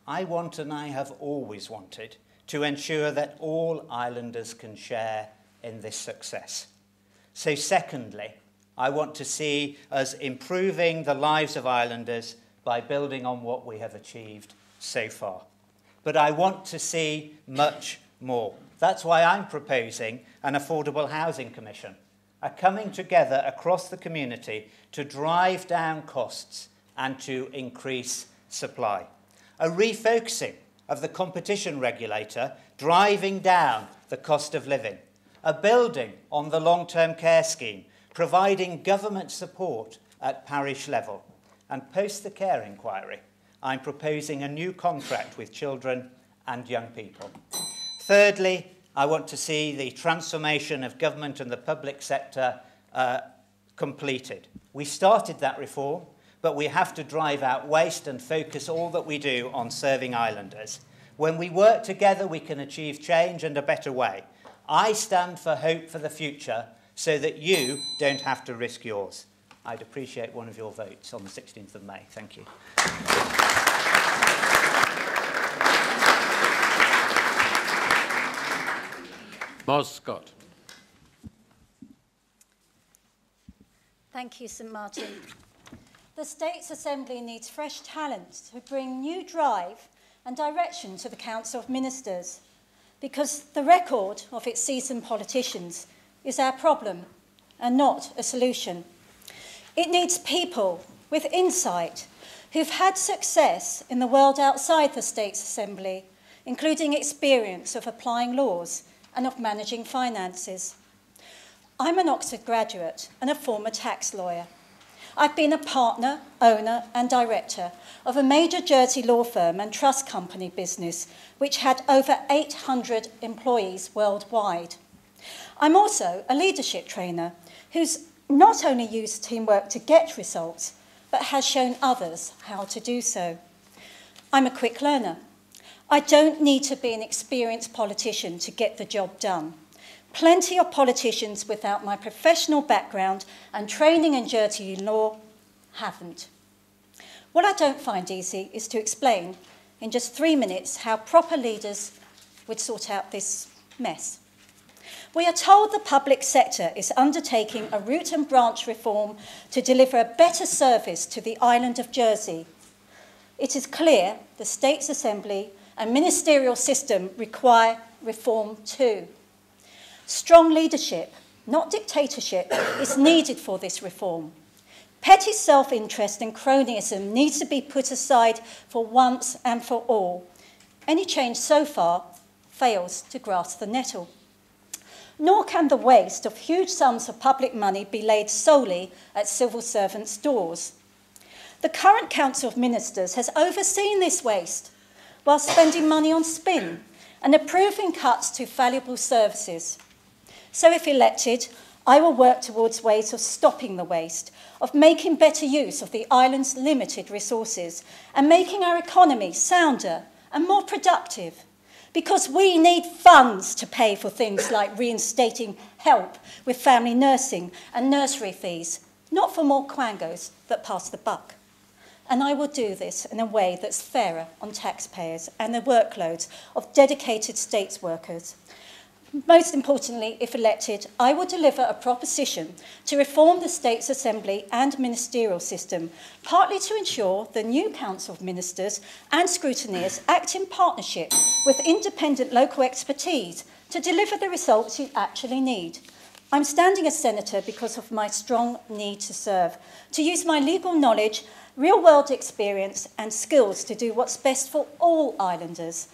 I want, and I have always wanted, to ensure that all islanders can share in this success. So secondly, I want to see us improving the lives of islanders by building on what we have achieved so far. But I want to see much more. That's why I'm proposing an Affordable Housing Commission, a coming together across the community to drive down costs and to increase supply. A refocusing of the competition regulator, driving down the cost of living. A building on the long-term care scheme, providing government support at parish level. And post the care inquiry, I'm proposing a new contract with children and young people. Thirdly, I want to see the transformation of government and the public sector completed. We started that reform, but we have to drive out waste and focus all that we do on serving islanders. When we work together, we can achieve change and a better way. I stand for hope for the future so that you don't have to risk yours. I'd appreciate one of your votes on the 16th of May. Thank you. Moz Scott. Thank you, St Martin. The States Assembly needs fresh talent to bring new drive and direction to the Council of Ministers, because the record of its seasoned politicians is our problem and not a solution. It needs people with insight who've had success in the world outside the States Assembly, including experience of applying laws and of managing finances. I'm an Oxford graduate and a former tax lawyer. I've been a partner, owner and director of a major Jersey law firm and trust company business which had over 800 employees worldwide. I'm also a leadership trainer who's not only used teamwork to get results, but has shown others how to do so. I'm a quick learner. I don't need to be an experienced politician to get the job done. Plenty of politicians without my professional background and training in Jersey law haven't. What I don't find easy is to explain in just 3 minutes how proper leaders would sort out this mess. We are told the public sector is undertaking a root and branch reform to deliver a better service to the island of Jersey. It is clear the States Assembly and ministerial system require reform too. Strong leadership, not dictatorship, is needed for this reform. Petty self-interest and cronyism needs to be put aside for once and for all. Any change so far fails to grasp the nettle. Nor can the waste of huge sums of public money be laid solely at civil servants' doors. The current Council of Ministers has overseen this waste while spending money on spin and approving cuts to valuable services. So if elected, I will work towards ways of stopping the waste, of making better use of the island's limited resources and making our economy sounder and more productive. Because we need funds to pay for things like reinstating help with family nursing and nursery fees, not for more quangos that pass the buck. And I will do this in a way that's fairer on taxpayers and the workloads of dedicated states workers. Most importantly, if elected, I will deliver a proposition to reform the States Assembly and ministerial system, partly to ensure the new Council of Ministers and scrutineers act in partnership with independent local expertise to deliver the results you actually need. I'm standing as Senator because of my strong need to serve, to use my legal knowledge, real-world experience and skills to do what's best for all islanders.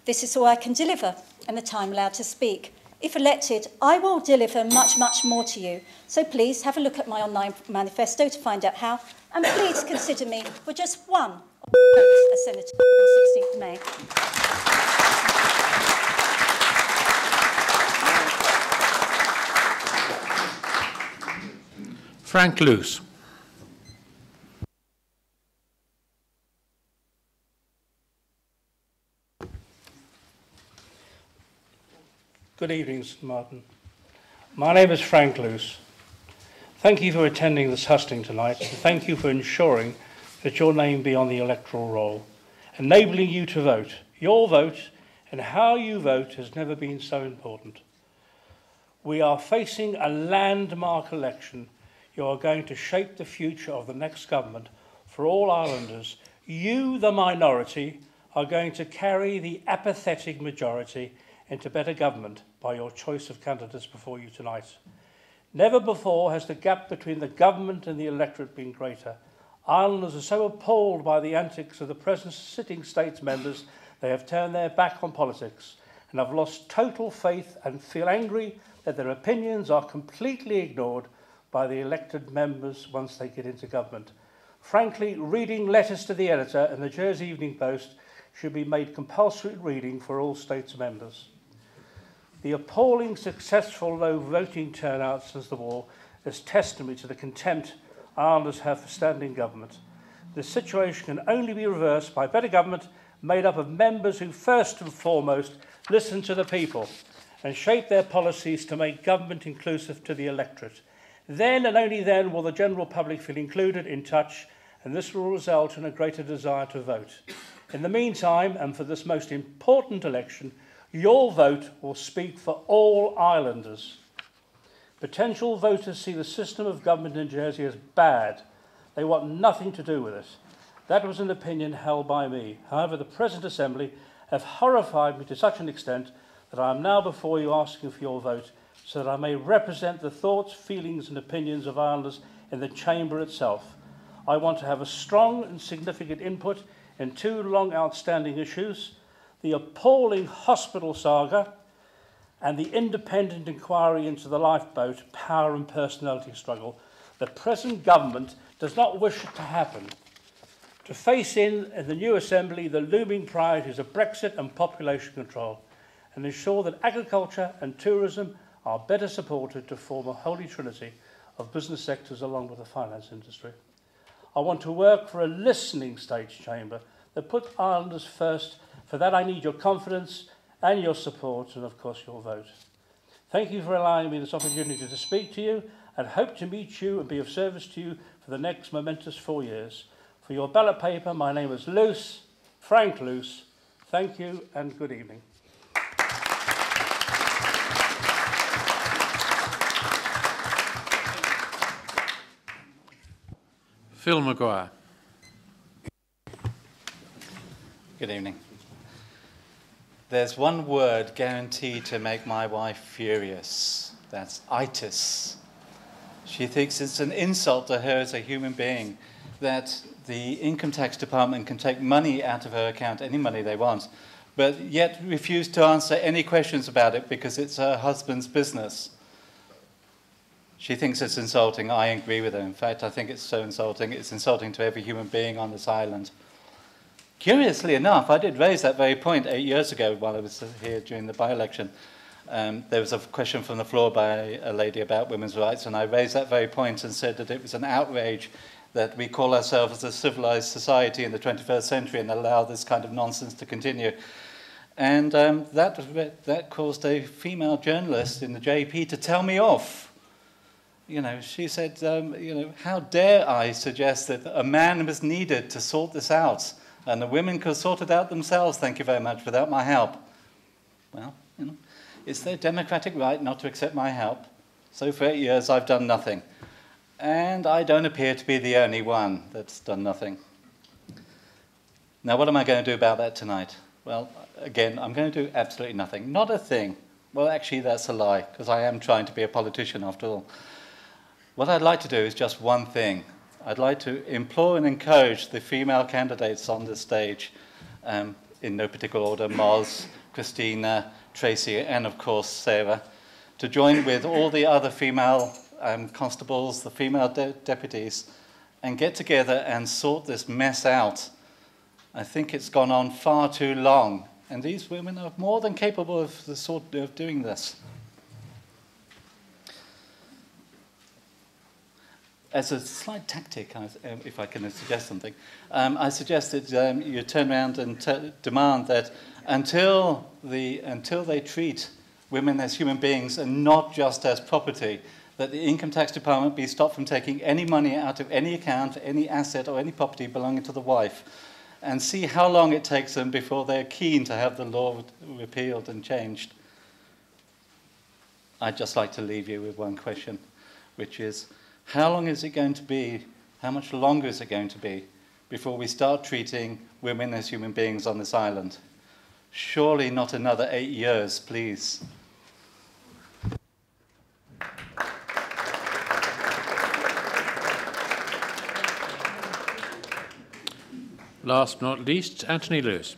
This is all I can deliver and the time allowed to speak. If elected, I will deliver much, much more to you. So please have a look at my online manifesto to find out how, and please consider me for just one of the votes as Senator on 16th May. Frank Luce. Good evening, Mr. Martin. My name is Frank Luce. Thank you for attending this hustings tonight, and thank you for ensuring that your name be on the electoral roll, enabling you to vote. Your vote and how you vote has never been so important. We are facing a landmark election. You are going to shape the future of the next government for all islanders. You, the minority, are going to carry the apathetic majority into better government by your choice of candidates before you tonight. Never before has the gap between the government and the electorate been greater. Islanders are so appalled by the antics of the present sitting states members, they have turned their back on politics and have lost total faith and feel angry that their opinions are completely ignored by the elected members once they get into government. Frankly, reading letters to the editor and the Jersey Evening Post should be made compulsory reading for all states members. The appalling successful low voting turnout since the war is testimony to the contempt Islanders have for standing government. This situation can only be reversed by better government made up of members who first and foremost listen to the people and shape their policies to make government inclusive to the electorate. Then and only then will the general public feel included, in touch, and this will result in a greater desire to vote. In the meantime, and for this most important election, your vote will speak for all islanders. Potential voters see the system of government in Jersey as bad. They want nothing to do with it. That was an opinion held by me. However, the present Assembly have horrified me to such an extent that I am now before you asking for your vote so that I may represent the thoughts, feelings and opinions of Islanders in the Chamber itself. I want to have a strong and significant input in two long outstanding issues: the appalling hospital saga and the independent inquiry into the lifeboat power and personality struggle. The present government does not wish it to happen. To face in the new Assembly the looming priorities of Brexit and population control, and ensure that agriculture and tourism are better supported to form a holy trinity of business sectors along with the finance industry. I want to work for a listening States Chamber that puts Islanders first. For that I need your confidence and your support and of course your vote. Thank you for allowing me this opportunity to speak to you, and hope to meet you and be of service to you for the next momentous 4 years. For your ballot paper, my name is Luce, Frank Luce. Thank you and good evening. Phil Maguire. Good evening. There's one word guaranteed to make my wife furious. That's itis. She thinks it's an insult to her as a human being that the income tax department can take money out of her account, any money they want, but yet refuse to answer any questions about it because it's her husband's business. She thinks it's insulting. I agree with her. In fact, I think it's so insulting. It's insulting to every human being on this island. Curiously enough, I did raise that very point 8 years ago while I was here during the by-election. There was a question from the floor by a lady about women's rights, and I raised that very point and said that it was an outrage that we call ourselves a civilized society in the 21st century and allow this kind of nonsense to continue. And that caused a female journalist in the JP to tell me off. You know, she said, you know, how dare I suggest that a man was needed to sort this out, and the women could sort it out themselves, thank you very much, without my help. Well, you know, It's their democratic right not to accept my help. So for 8 years, I've done nothing. And I don't appear to be the only one that's done nothing. Now, what am I going to do about that tonight? Well, again, I'm going to do absolutely nothing. Not a thing. Well, actually, that's a lie, because I am trying to be a politician after all. What I'd like to do is just one thing. I'd like to implore and encourage the female candidates on the stage, in no particular order, Moz, KRISTINA, TRACEY, and of course Sarah, to join with all the other female constables, the female deputies, and get together and sort this mess out. I think it's gone on far too long, and these women are more than capable of doing this. As a slight tactic, if I can suggest something, I suggest that you turn around and demand that until they treat women as human beings and not just as property, that the Income Tax Department be stopped from taking any money out of any account, any asset or any property belonging to the wife, and see how long it takes them before they're keen to have the law repealed and changed. I'd just like to leave you with one question, which is, how long is it going to be, how much longer is it going to be before we start treating women as human beings on this island? Surely not another 8 years, please. Last but not least, Anthony Lewis.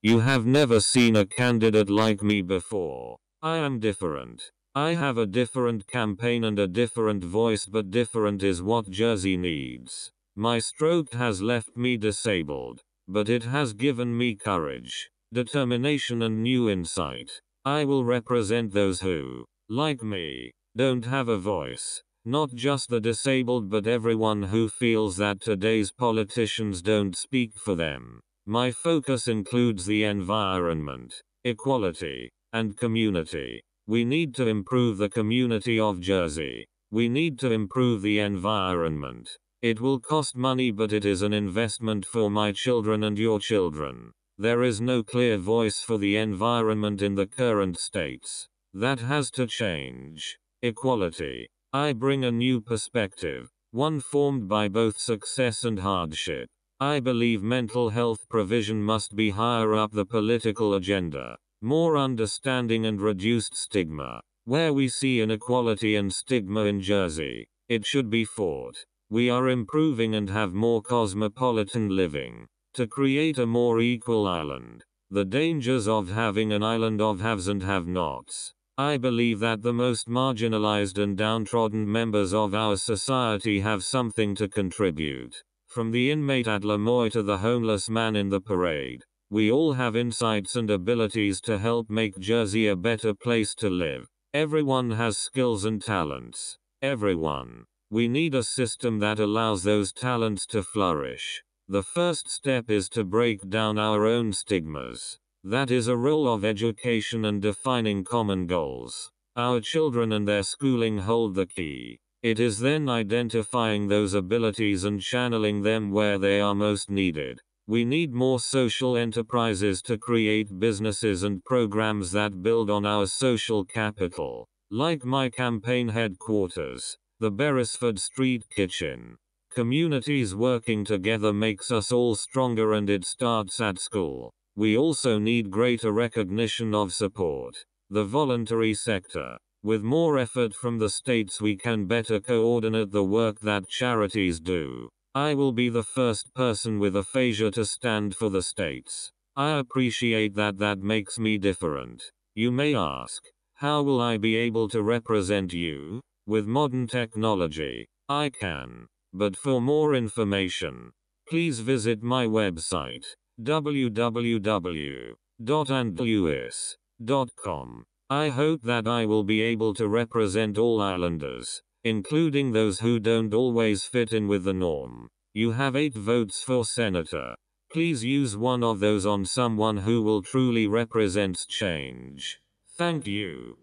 You have never seen a candidate like me before. I am different. I have a different campaign and a different voice, but different is what Jersey needs. My stroke has left me disabled, but it has given me courage, determination and new insight. I will represent those who, like me, don't have a voice. Not just the disabled, but everyone who feels that today's politicians don't speak for them. My focus includes the environment, equality, and community. We need to improve the community of Jersey. We need to improve the environment. It will cost money, but it is an investment for my children and your children. There is no clear voice for the environment in the current states. That has to change. Equality. I bring a new perspective, one formed by both success and hardship. I believe mental health provision must be higher up the political agenda. More understanding and reduced stigma. Where we see inequality and stigma in Jersey, it should be fought. We are improving and have more cosmopolitan living. To create a more equal island. The dangers of having an island of haves and have-nots. I believe that the most marginalized and downtrodden members of our society have something to contribute. From the inmate at Lemoy to the homeless man in the parade. We all have insights and abilities to help make Jersey a better place to live. Everyone has skills and talents. Everyone. We need a system that allows those talents to flourish. The first step is to break down our own stigmas. That is a role of education and defining common goals. Our children and their schooling hold the key. It is then identifying those abilities and channeling them where they are most needed. We need more social enterprises to create businesses and programs that build on our social capital. Like my campaign headquarters, the Beresford Street Kitchen. Communities working together makes us all stronger, and it starts at school. We also need greater recognition of support. The voluntary sector. With more effort from the states, we can better coordinate the work that charities do. I will be the first person with aphasia to stand for the states. I appreciate that. That makes me different. You may ask, how will I be able to represent you? With modern technology, I can. But for more information, please visit my website, www.andlewis.com. I hope that I will be able to represent all islanders, including those who don't always fit in with the norm. You have 8 votes for senator. Please use one of those on someone who will truly represent change. Thank you.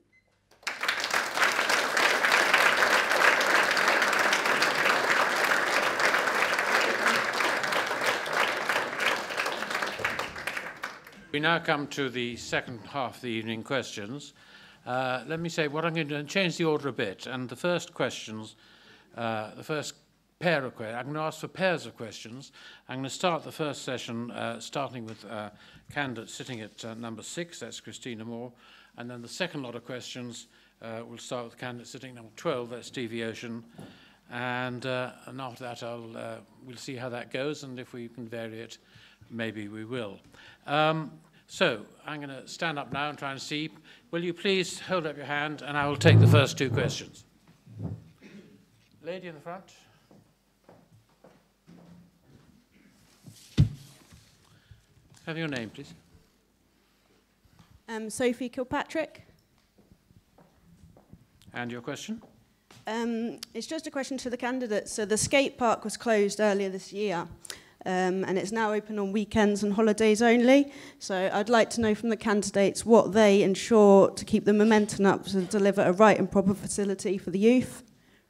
We now come to the second half of the evening questions. Let me say what I'm going to do, change the order a bit. And the first questions, the first pair of questions, I'm going to ask for pairs of questions. I'm going to start the first session starting with candidate sitting at number 6, that's Christina Moore. And then the second lot of questions we'll start with candidate sitting number 12, that's Stevie Ocean. And after that, we'll see how that goes, and if we can vary it, maybe we will. So I'm going to stand up now and try and see. Will you please hold up your hand, and I will take the first 2 questions. Lady in the front. Have your name, please. Sophie Kilpatrick. And your question? It's just a question to the candidates. So the skate park was closed earlier this year, and it's now open on weekends and holidays only. So I'd like to know from the candidates what they ensure to keep the momentum up to deliver a right and proper facility for the youth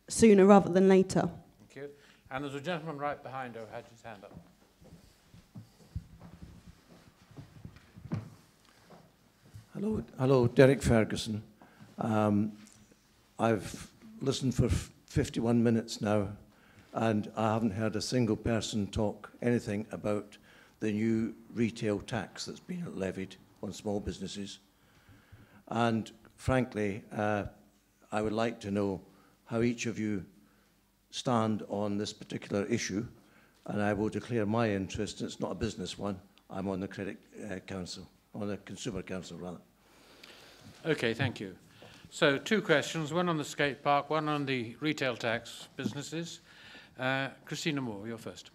sooner rather than later. Thank you. And there's a gentleman right behind who had his hand up. Hello, Derek Ferguson. I've listened for 51 minutes now, and I haven't heard a single person talk anything about the new retail tax that's been levied on small businesses. And frankly, I would like to know how each of you stand on this particular issue, and I will declare my interest. It's not a business one. I'm on the Credit Council, on the Consumer Council, rather. Okay, thank you. So 2 questions, one on the skate park, one on the retail tax businesses. Christina Moore, you're first.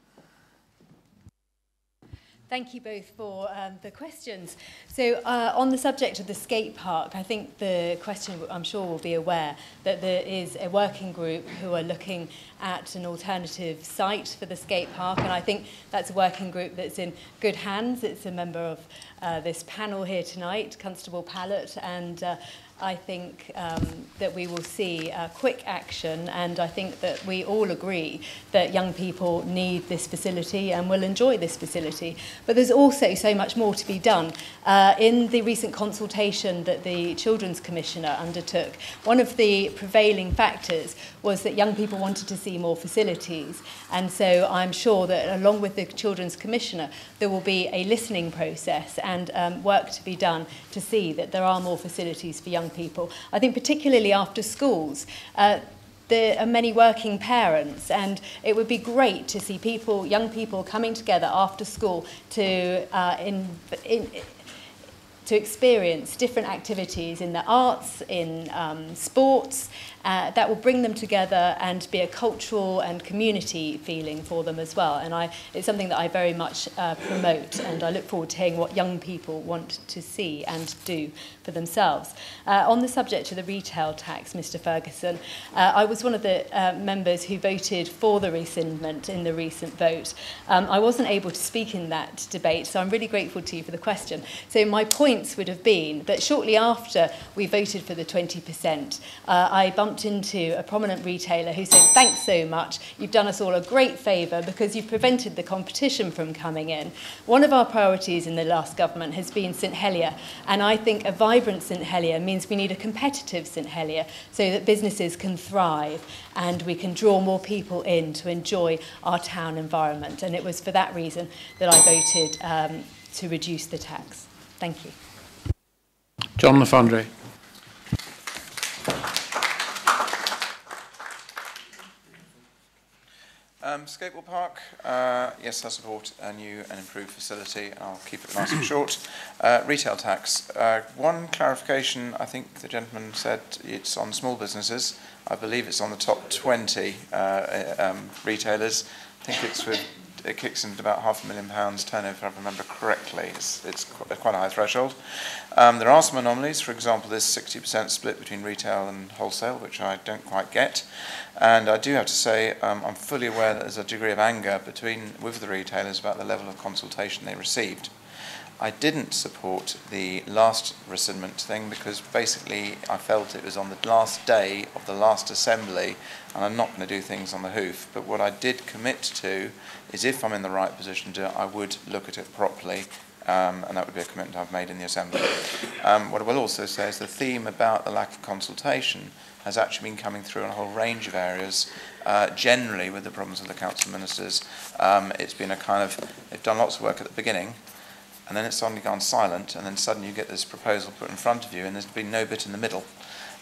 Thank you both for the questions. So on the subject of the skate park, I think the question, I'm sure, will be aware that there is a working group who are looking at an alternative site for the skate park, and I think that's a working group that's in good hands. It's a member of this panel here tonight, Constable PALLETT, and I think that we will see quick action, and I think that we all agree that young people need this facility and will enjoy this facility. But there's also so much more to be done. In the recent consultation that the Children's Commissioner undertook, one of the prevailing factors was that young people wanted to see more facilities, and so I'm sure that along with the Children's Commissioner there will be a listening process and work to be done to see that there are more facilities for young people. I think particularly after schools, there are many working parents, and it would be great to see people, young people, coming together after school to experience different activities in the arts, in sports, that will bring them together and be a cultural and community feeling for them as well. And it's something that I very much promote, and I look forward to hearing what young people want to see and do for themselves. On the subject of the retail tax, Mr. Ferguson, I was one of the members who voted for the rescindment in the recent vote. I wasn't able to speak in that debate, so I'm really grateful to you for the question. So my points would have been that shortly after we voted for the 20%, I bumped into a prominent retailer who said, "Thanks so much, you've done us all a great favour because you've prevented the competition from coming in." One of our priorities in the last government has been St Helier, and I think a vibrant St Helier means we need a competitive St Helier so that businesses can thrive and we can draw more people in to enjoy our town environment. And it was for that reason that I voted to reduce the tax. Thank you. John Lafondre. Skateboard park, yes, I support a new and improved facility. I'll keep it nice and short. Retail tax. One clarification, I think the gentleman said it's on small businesses. I believe it's on the top 20 retailers. I think it kicks into about £500,000 turnover, if I remember correctly. It's quite a high threshold. There are some anomalies. For example, this 60% split between retail and wholesale, which I don't quite get. And I do have to say, I'm fully aware that there's a degree of anger with the retailers about the level of consultation they received. I didn't support the last rescindment thing because basically I felt it was on the last day of the last assembly, and I'm not going to do things on the hoof. But what I did commit to is if I'm in the right position to do it, I would look at it properly and that would be a commitment I've made in the Assembly. What I will also say is the theme about the lack of consultation has actually been coming through in a whole range of areas. Generally, with the problems with the Council of Ministers, it's been a kind of, they've done lots of work at the beginning, and then it's suddenly gone silent, and then suddenly you get this proposal put in front of you, and there's been no bit in the middle.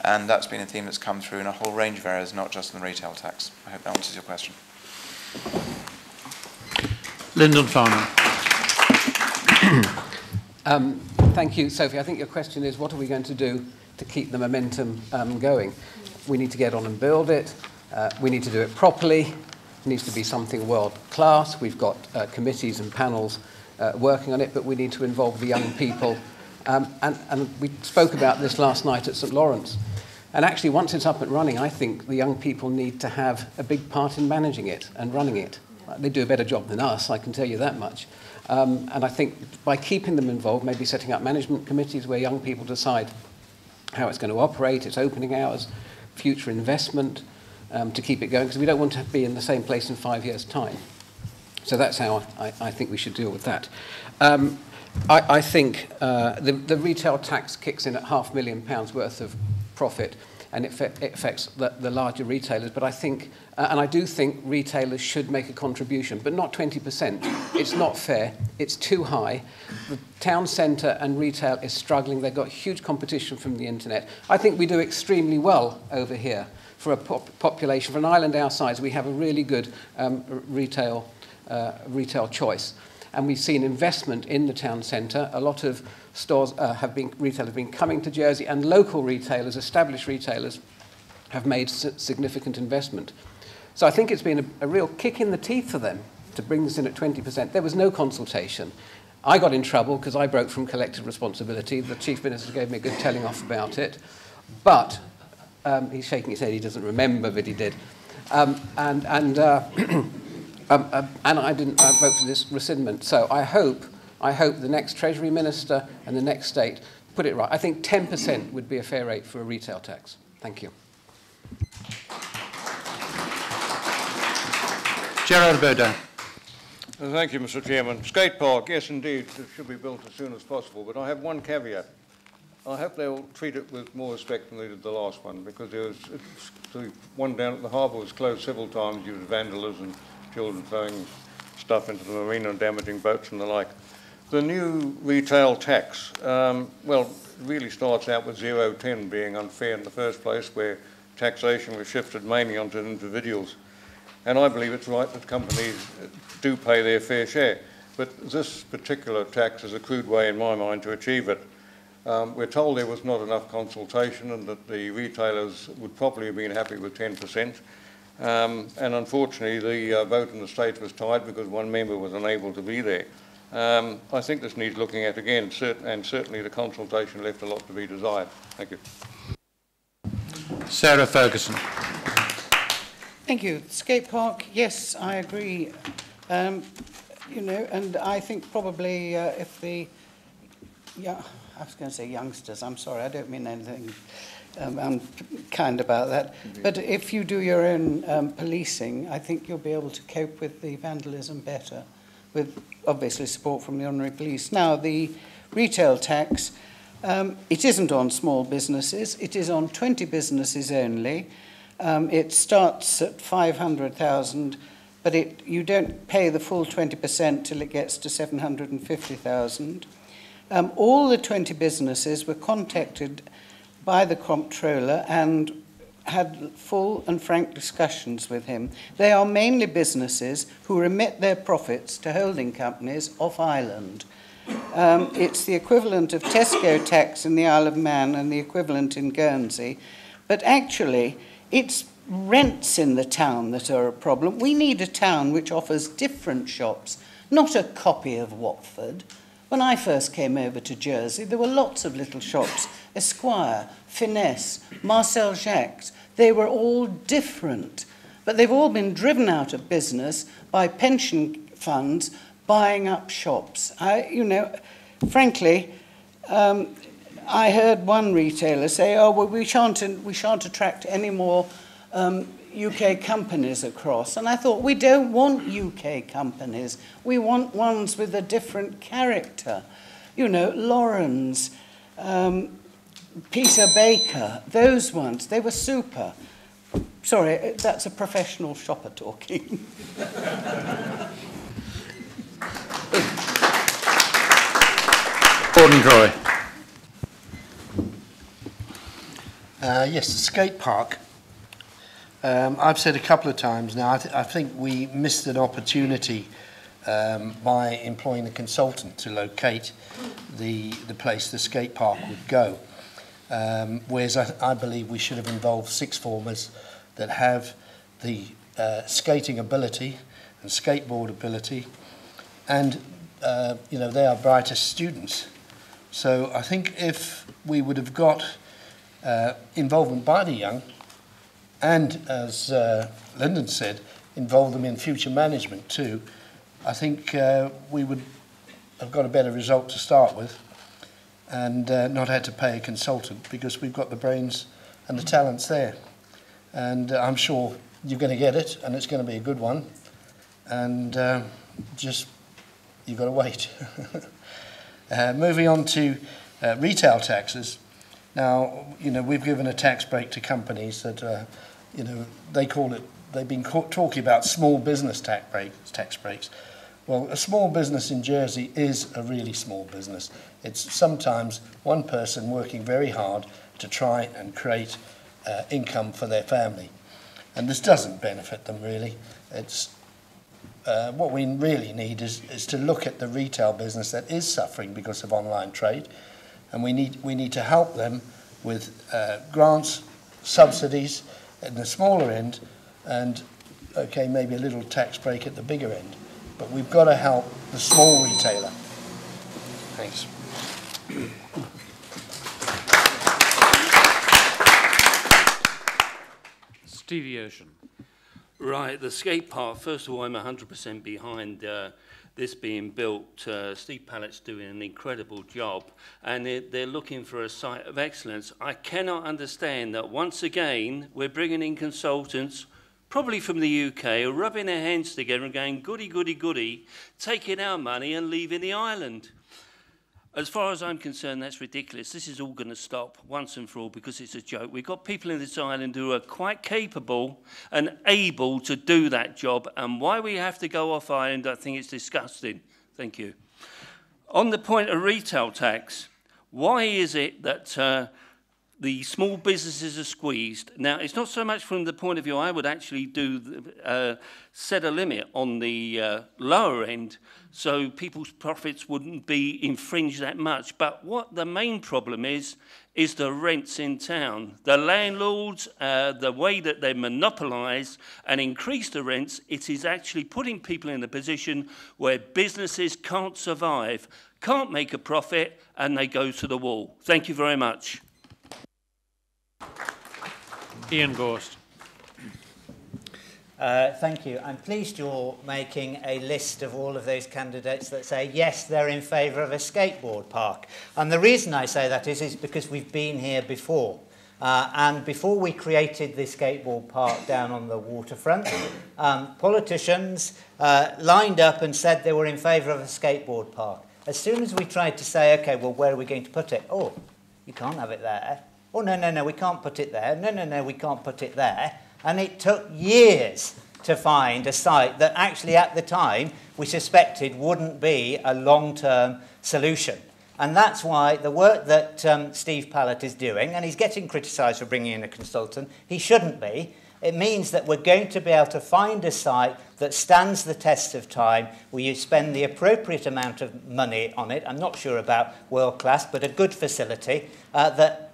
And that's been a theme that's come through in a whole range of areas, not just in the retail tax. I hope that answers your question. Lyndon Farnham. Thank you, Sophie. I think your question is, what are we going to do to keep the momentum going? We need to get on and build it. We need to do it properly. It needs to be something world class. We've got committees and panels working on it, but we need to involve the young people. And we spoke about this last night at St. Lawrence. And actually, once it's up and running, I think the young people need to have a big part in managing it and running it. They do a better job than us, I can tell you that much. And I think by keeping them involved, maybe setting up management committees where young people decide how it's going to operate, its opening hours, future investment, to keep it going, because we don't want to be in the same place in 5 years' time. So that's how I think we should deal with that. I think the retail tax kicks in at £500,000 worth of profit, and it affects the larger retailers. But I think, and I do think retailers should make a contribution, but not 20%. It's not fair. It's too high. The town centre and retail is struggling. They've got huge competition from the internet. I think we do extremely well over here for a population. For an island our size, we have a really good retail choice. And we've seen investment in the town centre. A lot of stores retailers have been coming to Jersey, and local retailers, established retailers, have made significant investment. So I think it's been a real kick in the teeth for them to bring this in at 20%. There was no consultation. I got in trouble because I broke from collective responsibility. The Chief Minister gave me a good telling off about it. But he's shaking his head, he doesn't remember, but he did. And I didn't vote for this rescindment. So I hope the next Treasury Minister and the next state put it right. I think 10% would be a fair rate for a retail tax. Thank you. Gerard Baudin. Thank you, Mr. Chairman. Skate park, yes, indeed, it should be built as soon as possible. But I have one caveat. I hope they'll treat it with more respect than they did the last one, because the one down at the harbour was closed several times due to vandalism, children throwing stuff into the marina and damaging boats and the like. The new retail tax, well, it really starts out with 0.10 being unfair in the first place, where taxation was shifted mainly onto individuals. And I believe it's right that companies do pay their fair share. But this particular tax is a crude way, in my mind, to achieve it. We're told there was not enough consultation and that the retailers would probably have been happy with 10%. And unfortunately, the vote in the state was tied because one member was unable to be there. I think this needs looking at again, and certainly the consultation left a lot to be desired. Thank you. Sarah Ferguson. Thank you. Skate park, yes, I agree. You know, and I think probably if the, yeah, I was going to say youngsters, I'm sorry, I don't mean anything unkind about that. But if you do your own policing, I think you'll be able to cope with the vandalism better, with obviously support from the Honorary Police. Now, the retail tax, it isn't on small businesses, it is on 20 businesses only. It starts at 500,000, but you don't pay the full 20% till it gets to 750,000. All the 20 businesses were contacted by the comptroller and had full and frank discussions with him. They are mainly businesses who remit their profits to holding companies off island. It's the equivalent of Tesco tax in the Isle of Man and the equivalent in Guernsey, but actually it's rents in the town that are a problem. We need a town which offers different shops, not a copy of Watford. When I first came over to Jersey, there were lots of little shops, Esquire, Finesse, Marcel Jacques. They were all different, but they've all been driven out of business by pension funds buying up shops. You know, frankly, I heard one retailer say, "Oh, well, we shan't attract any more UK companies across, and I thought, we don't want UK companies. We want ones with a different character. You know, Lawrence, Peter Baker, those ones, they were super. Sorry, that's a professional shopper talking. Gordon Troy. Yes, the skate park. I've said a couple of times now, I think we missed an opportunity by employing a consultant to locate the place the skate park would go. Whereas I believe we should have involved sixth formers that have the skating ability and skateboard ability, and you know, they are brightest students. So I think if we would have got involvement by the young, and as Lyndon said, involve them in future management too, I think we would have got a better result to start with, and not had to pay a consultant, because we've got the brains and the talents there. And I'm sure you're going to get it, and it's going to be a good one. And just, you've got to wait. Moving on to retail taxes. Now, you know, we've given a tax break to companies that, you know, they call it, they've been talking about small business tax breaks. Well, a small business in Jersey is a really small business. It's sometimes one person working very hard to try and create income for their family. And this doesn't benefit them really. It's, what we really need is to look at the retail business that is suffering because of online trade. And we need to help them with grants, subsidies at the smaller end, and, okay, maybe a little tax break at the bigger end. But we've got to help the small retailer. Thanks. Stevie Ocean. Right, the skate park, first of all, I'm 100% behind this being built. Steve Pallett's doing an incredible job, and they're looking for a site of excellence. I cannot understand that once again we're bringing in consultants, probably from the UK, are rubbing their hands together and going, goody, goody, goody, taking our money and leaving the island. As far as I'm concerned, that's ridiculous. This is all going to stop once and for all because it's a joke. We've got people in this island who are quite capable and able to do that job, and why we have to go off island, I think it's disgusting. Thank you. On the point of retail tax, why is it that the small businesses are squeezed? Now, it's not so much from the point of view I would actually do set a limit on the lower end so people's profits wouldn't be infringed that much. But what the main problem is the rents in town. The landlords, the way that they monopolise and increase the rents, it is actually putting people in a position where businesses can't survive, can't make a profit, and they go to the wall. Thank you very much. Ian Gorst. Thank you. I'm pleased you're making a list of all of those candidates that say, yes, they're in favour of a skateboard park. And the reason I say that is because we've been here before. And before we created the skateboard park down on the waterfront, politicians lined up and said they were in favour of a skateboard park. As soon as we tried to say, OK, well, where are we going to put it? Oh, you can't have it there. Oh, no, no, no, we can't put it there. No, no, no, we can't put it there. And it took years to find a site that actually at the time we suspected wouldn't be a long-term solution. And that's why the work that Steve Pallett is doing, and he's getting criticised for bringing in a consultant, he shouldn't be. It means that we're going to be able to find a site that stands the test of time, where you spend the appropriate amount of money on it. I'm not sure about world-class, but a good facility that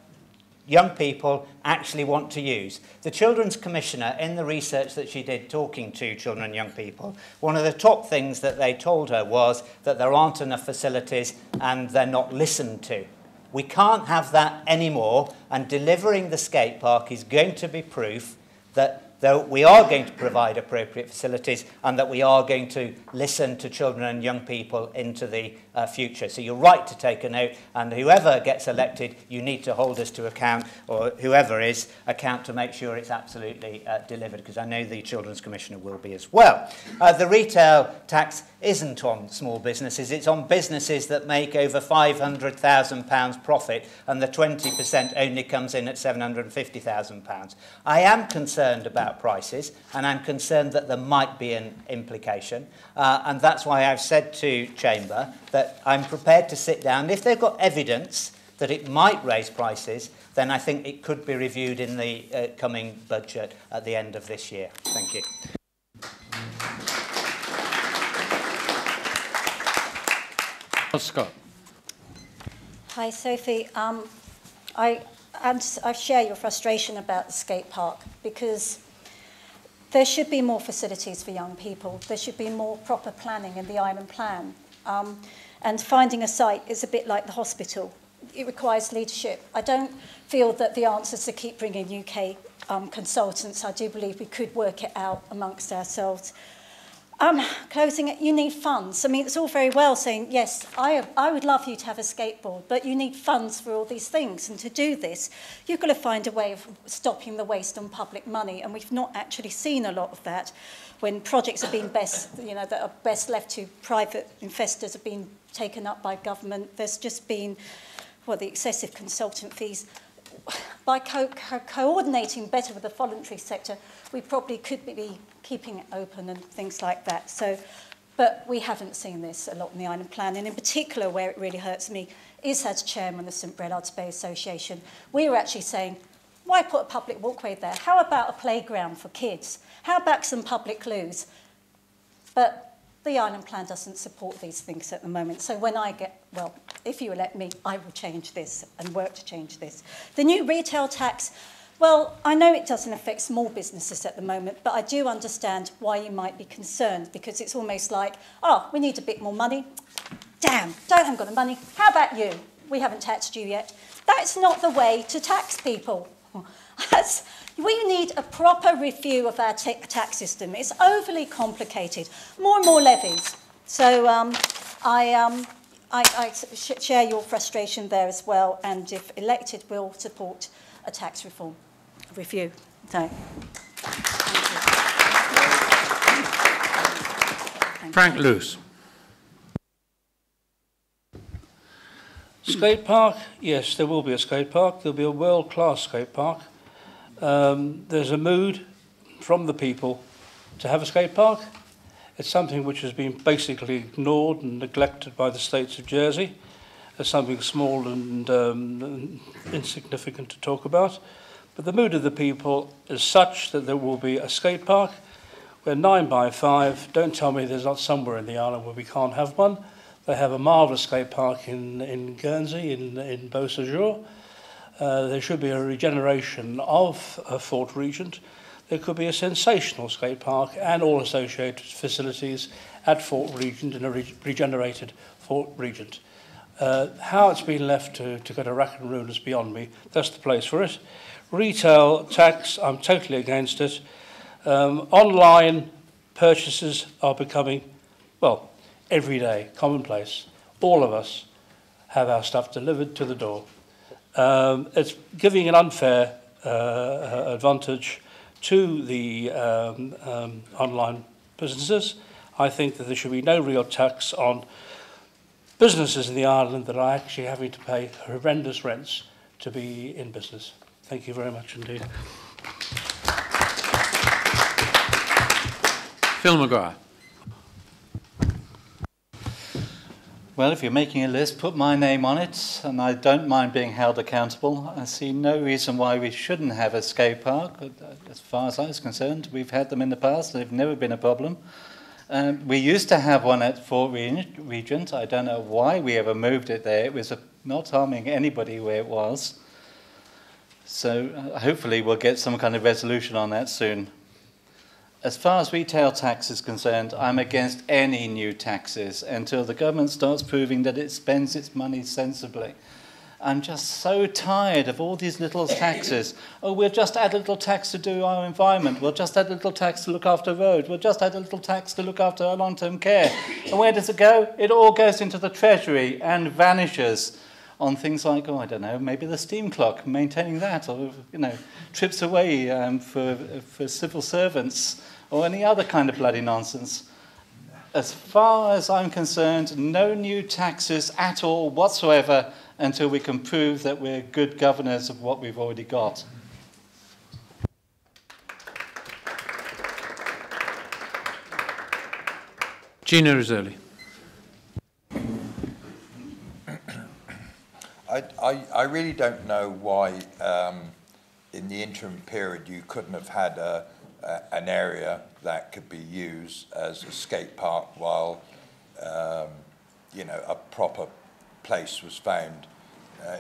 young people actually want to use. The Children's Commissioner, in the research that she did talking to children and young people, one of the top things that they told her was that there aren't enough facilities and they're not listened to. We can't have that anymore, and delivering the skate park is going to be proof that that we are going to provide appropriate facilities and that we are going to listen to children and young people into the future. So you're right to take a note, and whoever gets elected, you need to hold us to account, or whoever is, account to make sure it's absolutely delivered, because I know the Children's Commissioner will be as well. The retail tax isn't on small businesses, it's on businesses that make over £500,000 profit, and the 20% only comes in at £750,000. I am concerned about prices, and I'm concerned that there might be an implication, and that's why I've said to Chamber that I'm prepared to sit down. If they've got evidence that it might raise prices, then I think it could be reviewed in the coming budget at the end of this year. Thank you. Scott. Hi, Sophie. I share your frustration about the skate park, because there should be more facilities for young people. There should be more proper planning in the island plan. And finding a site is a bit like the hospital. It requires leadership. I don't feel that the answer is to keep bringing UK consultants. I do believe we could work it out amongst ourselves. Closing it, you need funds. I mean, it's all very well saying, yes, I would love you to have a skateboard, but you need funds for all these things. And to do this, you've got to find a way of stopping the waste on public money. And we've not actually seen a lot of that. When projects have been that are best left to private investors have been taken up by government, there's just been, well, the excessive consultant fees. By coordinating better with the voluntary sector, we probably could be keeping it open and things like that. So, but we haven't seen this a lot in the island plan, and in particular where it really hurts me is as chairman of the St Brellard's Bay Association. We were actually saying, why put a public walkway there? How about a playground for kids? How about some public loos? But the island plan doesn't support these things at the moment. So when I get, well, if you elect me, I will change this and work to change this. The new retail tax, well, I know it doesn't affect small businesses at the moment, but I do understand why you might be concerned, because it's almost like, oh, we need a bit more money. Damn, haven't got the money. How about you? We haven't taxed you yet. That's not the way to tax people. We need a proper review of our tax system. It's overly complicated. More and more levies. So I share your frustration there as well, and if elected, will support a tax reform review. So, Frank Luce. Skate park, yes, there will be a skate park. There'll be a world-class skate park. There's a mood from the people to have a skate park. It's something which has been basically ignored and neglected by the states of Jersey as something small and insignificant to talk about. But the mood of the people is such that there will be a skate park. We're 9 by 5. Don't tell me there's not somewhere in the island where we can't have one. They have a marvellous skate park in Guernsey, in Beausejour. There should be a regeneration of Fort Regent. There could be a sensational skate park and all associated facilities at Fort Regent in a regenerated Fort Regent. How it's been left to go to rack and ruin is beyond me. That's the place for it. Retail tax, I'm totally against it. Online purchases are becoming, well, every day, commonplace. All of us have our stuff delivered to the door. It's giving an unfair advantage to the online businesses. I think that there should be no real tax on businesses in the island that are actually having to pay horrendous rents to be in business. Thank you very much indeed. Phil Maguire. Well, if you're making a list, put my name on it, and I don't mind being held accountable. I see no reason why we shouldn't have a skate park. As far as I was concerned, we've had them in the past. They've never been a problem. We used to have one at Fort Regent. I don't know why we ever moved it there. It was not harming anybody where it was. So hopefully we'll get some kind of resolution on that soon. As far as retail tax is concerned, I'm against any new taxes until the government starts proving that it spends its money sensibly. I'm just so tired of all these little taxes. Oh, we'll just add a little tax to do our environment. We'll just add a little tax to look after roads. We'll just add a little tax to look after our long-term care. And where does it go? It all goes into the Treasury and vanishes on things like, oh, I don't know, maybe the steam clock, maintaining that, or, you know, trips away for civil servants, or any other kind of bloody nonsense. As far as I'm concerned, no new taxes at all whatsoever until we can prove that we're good governors of what we've already got. GINO RISOLI. I really don't know why in the interim period you couldn't have had an area that could be used as a skate park while you know, a proper place was found.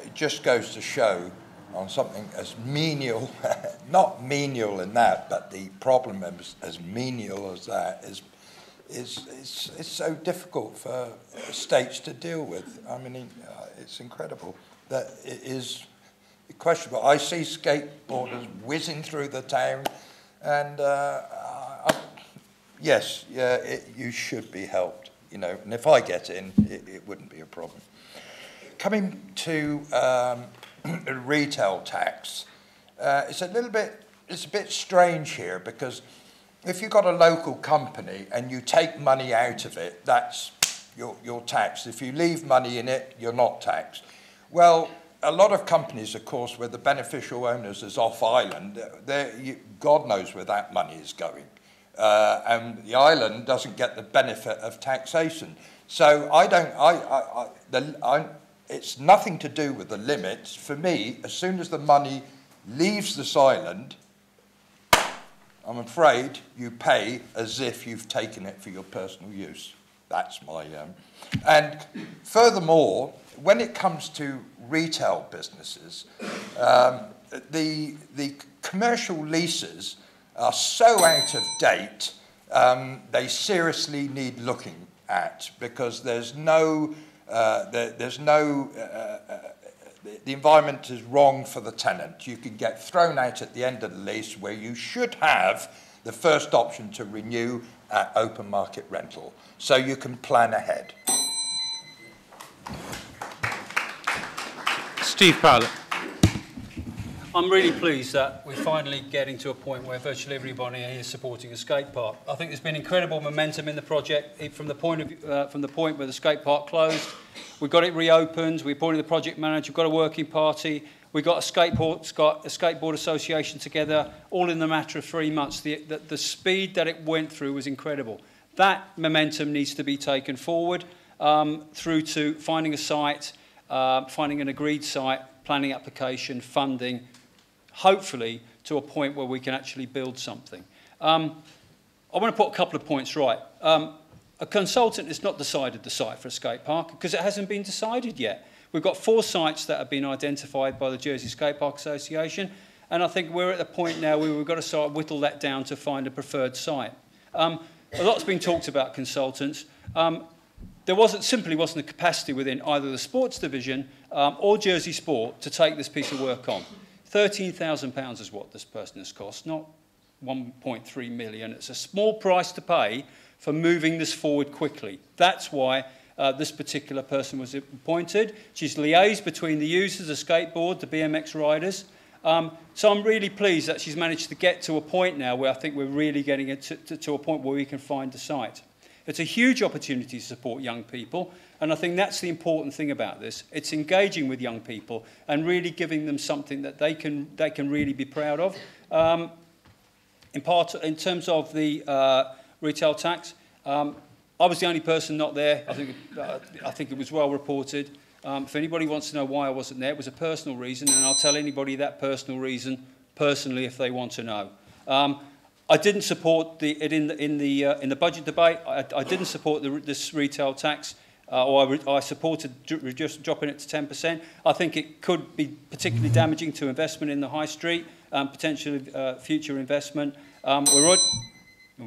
It just goes to show on something as menial, not menial in that, but the problem as menial as that is so difficult for states to deal with. I mean, it's incredible that it is questionable. I see skateboarders whizzing through the town, and yes, yeah, you should be helped, you know. And if I get in, it wouldn't be a problem. Coming to retail tax, it's a bit strange here, because if you've got a local company and you take money out of it, that's you're taxed. If you leave money in it, you're not taxed. Well, a lot of companies, of course, where the beneficial owners is off island, God knows where that money is going. And the island doesn't get the benefit of taxation. So it's nothing to do with the limits. For me, as soon as the money leaves this island, I'm afraid you pay as if you've taken it for your personal use. That's my... And furthermore, when it comes to retail businesses, the commercial leases are so out of date, they seriously need looking at, because there's no... the environment is wrong for the tenant. You can get thrown out at the end of the lease, where you should have the first option to renew at open market rental, so you can plan ahead. Steve Pallett. I'm really pleased that we're finally getting to a point where virtually everybody here is supporting a skate park. I think there's been incredible momentum in the project from the point where the skate park closed. We got it reopened. We appointed the project manager. We've got a working party. We got a skateboard association together, all in the matter of 3 months. The speed that it went through was incredible. That momentum needs to be taken forward through to finding a site, finding an agreed site, planning application, funding, hopefully to a point where we can actually build something. I want to put a couple of points right. A consultant has not decided the site for a skate park because it hasn't been decided yet. We've got 4 sites that have been identified by the Jersey Skate Park Association, and I think we're at the point now where we've got to start whittle that down to find a preferred site. A lot's been talked about consultants. There simply wasn't the capacity within either the sports division or Jersey Sport to take this piece of work on. £13,000 is what this person has cost, not 1.3 million. It's a small price to pay for moving this forward quickly. That's why this particular person was appointed. She's liaised between the users, the skateboard, the BMX riders. So I'm really pleased that she's managed to get to a point now where I think we're really getting it to a point where we can find a site. It's a huge opportunity to support young people, and I think that's the important thing about this. It's engaging with young people and really giving them something that they can really be proud of. In terms of the retail tax, I was the only person not there. I think it was well reported. If anybody wants to know why I wasn't there, it was a personal reason, and I'll tell anybody that personal reason personally if they want to know. I didn't support it in the budget debate. I didn't support this retail tax, or I supported just dropping it to 10%. I think it could be particularly damaging to investment in the high street, potentially future investment. We're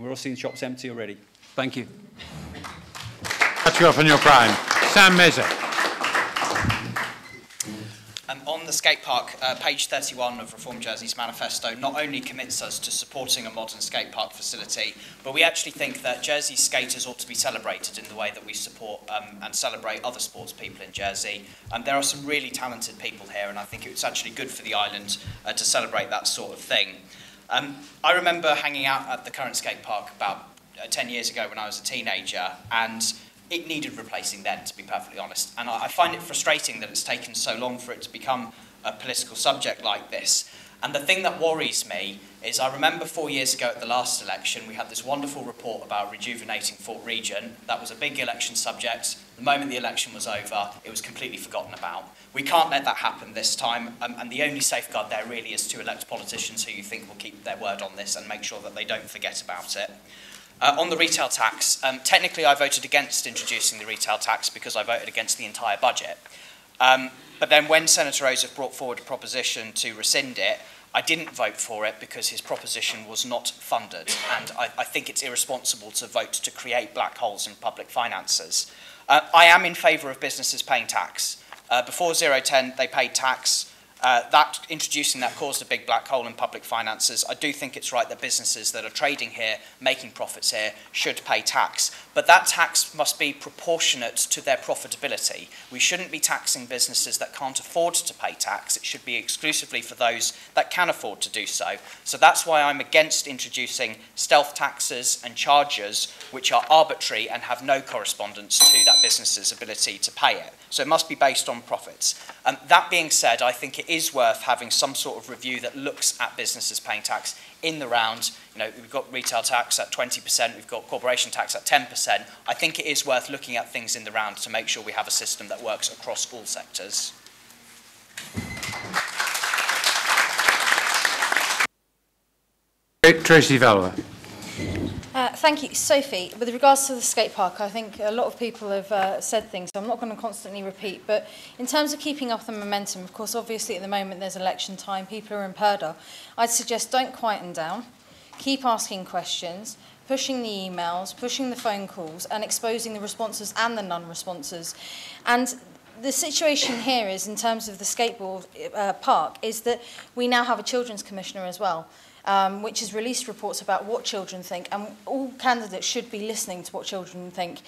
all seeing shops empty already. Thank you. Cut you off in your prime. Sam MEZEC. the skate park, page 31 of Reform Jersey's manifesto not only commits us to supporting a modern skate park facility, but we actually think that Jersey skaters ought to be celebrated in the way that we support and celebrate other sports people in Jersey. There are some really talented people here, and I think it's actually good for the island to celebrate that sort of thing. I remember hanging out at the current skate park about 10 years ago when I was a teenager, and it needed replacing then, to be perfectly honest. And I find it frustrating that it's taken so long for it to become a political subject like this. And the thing that worries me is I remember 4 years ago at the last election, we had this wonderful report about rejuvenating Fort Region. That was a big election subject. The moment the election was over, it was completely forgotten about. We can't let that happen this time, and the only safeguard there really is to elect politicians who you think will keep their word on this and make sure that they don't forget about it. On the retail tax, technically I voted against introducing the retail tax because I voted against the entire budget. But then when Senator Joseph brought forward a proposition to rescind it, I didn't vote for it because his proposition was not funded, and I think it's irresponsible to vote to create black holes in public finances. I am in favour of businesses paying tax. Before 010, they paid tax. Introducing that caused a big black hole in public finances. I do think it's right that businesses that are trading here, making profits here, should pay tax. But that tax must be proportionate to their profitability. We shouldn't be taxing businesses that can't afford to pay tax. It should be exclusively for those that can afford to do so. So that's why I'm against introducing stealth taxes and charges which are arbitrary and have no correspondence to that business's ability to pay it. So it must be based on profits. That being said, I think it is worth having some sort of review that looks at businesses paying tax in the round. You know, we've got retail tax at 20%, we've got corporation tax at 10%. I think it is worth looking at things in the round to make sure we have a system that works across all sectors. Tracey Valois. Thank you. Sophie, with regards to the skate park, I think a lot of people have said things, so I'm not going to constantly repeat, but in terms of keeping up the momentum, of course, obviously at the moment there's election time, people are in purdah. I'd suggest don't quieten down, keep asking questions, pushing the emails, pushing the phone calls, and exposing the responses and the non-responses. And the situation here is, in terms of the skateboard park, is that we now have a children's commissioner as well. Which has released reports about what children think, and all candidates should be listening to what children think.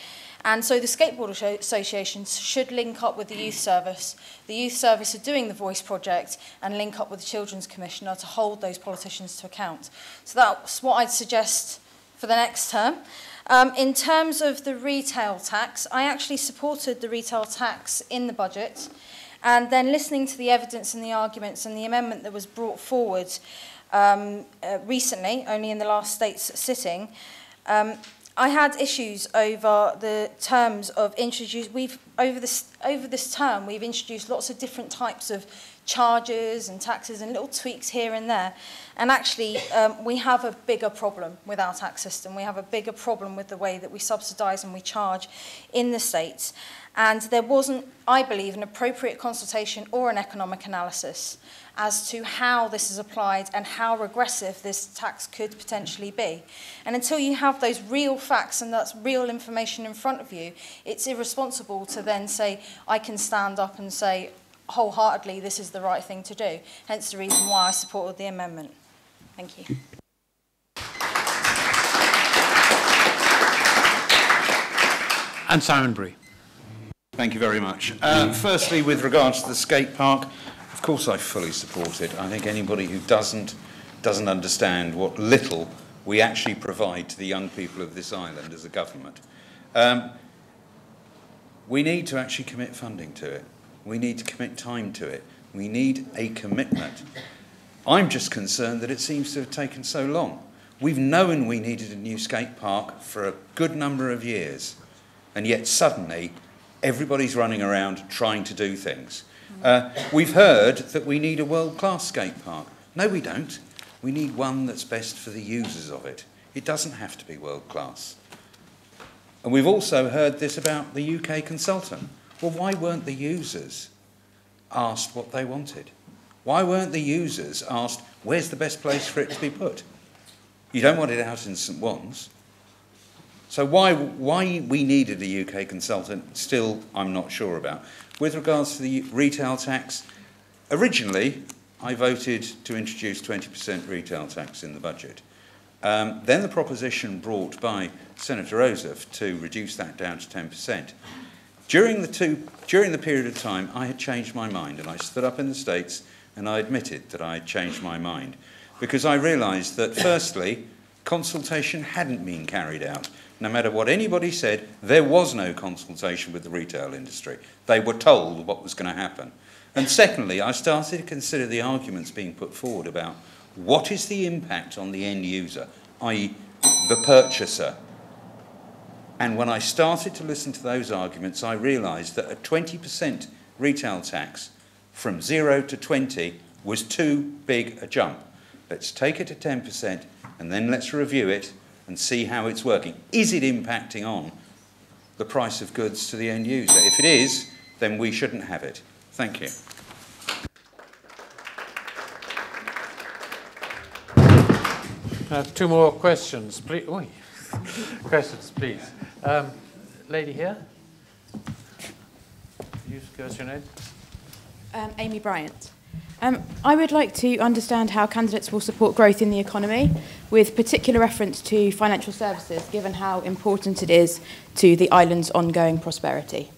And so the skateboard associations should link up with the youth service. The youth service are doing the Voice project and link up with the Children's Commissioner to hold those politicians to account. So that's what I'd suggest for the next term. In terms of the retail tax, I actually supported the retail tax in the budget, and then listening to the evidence and the arguments and the amendment that was brought forward recently, only in the last state's sitting, I had issues over the terms of over this term we've introduced lots of different types of charges and taxes and little tweaks here and there, and actually we have a bigger problem with our tax system. We have a bigger problem with the way that we subsidise and we charge in the states, and there wasn't, I believe, an appropriate consultation or an economic analysis as to how this is applied and how regressive this tax could potentially be. And until you have those real facts and that's real information in front of you, it's irresponsible to then say, I can stand up and say wholeheartedly this is the right thing to do. Hence the reason why I supported the amendment. Thank you. And Simon Bree. Thank you very much. Firstly, with regards to the skate park, of course I fully support it. I think anybody who doesn't understand what little we actually provide to the young people of this island as a government. We need to actually commit funding to it. We need to commit time to it. We need a commitment. I'm just concerned that it seems to have taken so long. We've known we needed a new skate park for a good number of years, and yet suddenly everybody's running around trying to do things. We've heard that we need a world-class skate park. No, we don't. We need one that's best for the users of it. It doesn't have to be world-class. And we've also heard this about the UK consultant. Well, why weren't the users asked what they wanted? Why weren't the users asked, where's the best place for it to be put? You don't want it out in St Wands. So why we needed a UK consultant, still I'm not sure about. With regards to the retail tax, Originally, I voted to introduce 20% retail tax in the budget. Then the proposition brought by Senator Ossoff to reduce that down to 10%. During the period of time, I had changed my mind, and I stood up in the States and I admitted that I had changed my mind, because I realised that, firstly, consultation hadn't been carried out. No matter what anybody said, there was no consultation with the retail industry. They were told what was going to happen. And secondly, I started to consider the arguments being put forward about what is the impact on the end user, i.e. the purchaser. And when I started to listen to those arguments, I realised that a 20% retail tax from 0 to 20 was too big a jump. Let's take it to 10% and then let's review it and see how it's working. Is it impacting on the price of goods to the end user? If it is, then we shouldn't have it. Thank you. I have two more questions, please. Oi. Questions, please. Lady here. You give us your name. Amy Bryant. I would like to understand how candidates will support growth in the economy, with particular reference to financial services, given how important it is to the island's ongoing prosperity.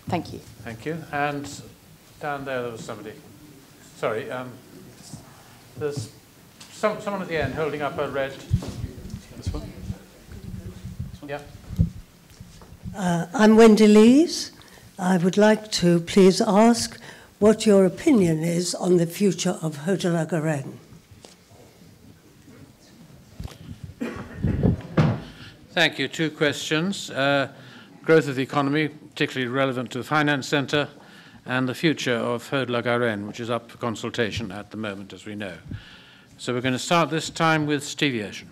Thank you. Thank you. And down there was somebody. Sorry, there's someone at the end holding up a red. This one? Yeah. I'm Wendy Lees. I would like to please ask what your opinion is on the future of Hotel Agaren. Thank you. Two questions. Growth of the economy, particularly relevant to the finance centre, and the future of Hotel Agaren, which is up for consultation at the moment, as we know. So we're going to start this time with Stevie Ocean.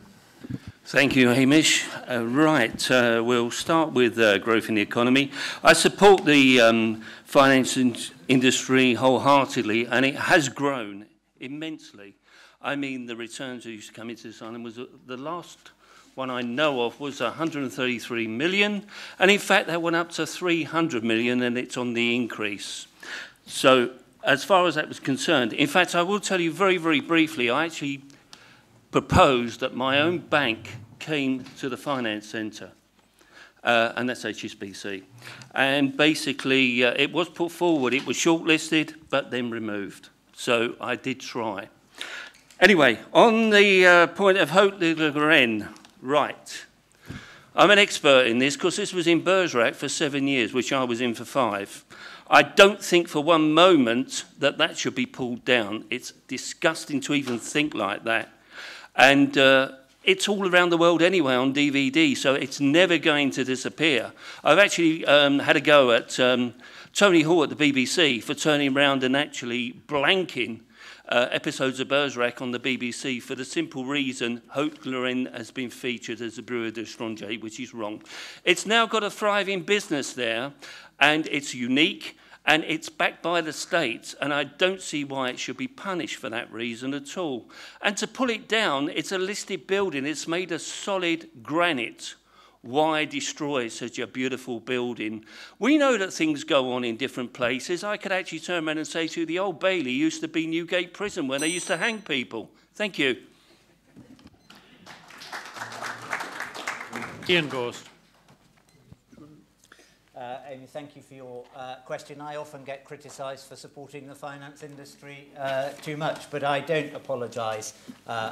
Thank you, Hamish. We'll start with growth in the economy. I support the finance industry wholeheartedly, and it has grown immensely. I mean, the returns that used to come into this island was the last one I know of was 133 million, and in fact that went up to 300 million, and it's on the increase. So as far as that was concerned, in fact, I will tell you very, very briefly, I actually proposed that my own bank came to the finance centre, and that's HSBC. And basically, it was put forward, it was shortlisted, but then removed. So I did try. Anyway, on the point of Hotel Agaren, right. I'm an expert in this because this was in Bergerac for 7 years, which I was in for 5. I don't think for one moment that that should be pulled down. It's disgusting to even think like that. And it's all around the world anyway on DVD, so it's never going to disappear. I've actually had a go at Tony Hall at the BBC for turning around and actually blanking episodes of Bergerac on the BBC for the simple reason Hotel Agaren has been featured as a brewer d'étranger, which is wrong. It's now got a thriving business there, and it's unique, and it's backed by the state, and I don't see why it should be punished for that reason at all. And to pull it down, it's a listed building. It's made of solid granite. Why destroy such a beautiful building? We know that things go on in different places. I could actually turn around and say to you, the Old Bailey used to be Newgate Prison where they used to hang people. Thank you. Ian Gorst. Amy, thank you for your question. I often get criticised for supporting the finance industry too much, but I don't apologise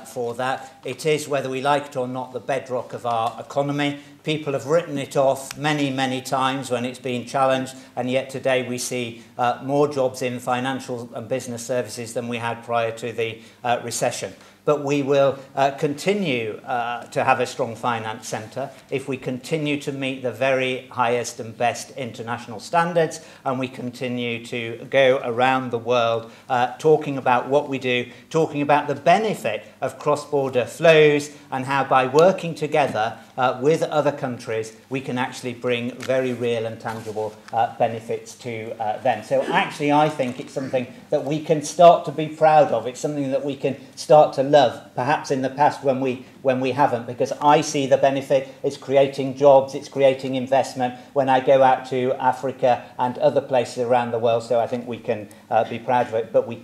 for that. It is, whether we like it or not, the bedrock of our economy. People have written it off many, many times when it's been challenged, and yet today we see more jobs in financial and business services than we had prior to the recession. But we will continue to have a strong finance centre if we continue to meet the very highest and best international standards, and we continue to go around the world talking about what we do, talking about the benefit of cross-border flows, and how by working together with other countries we can actually bring very real and tangible benefits to them. So actually I think it's something that we can start to be proud of. It's something that we can start to love. Perhaps in the past when we when we haven't, because I see the benefit. It's creating jobs, it's creating investment when I go out to Africa and other places around the world, so I think we can be proud of it, but we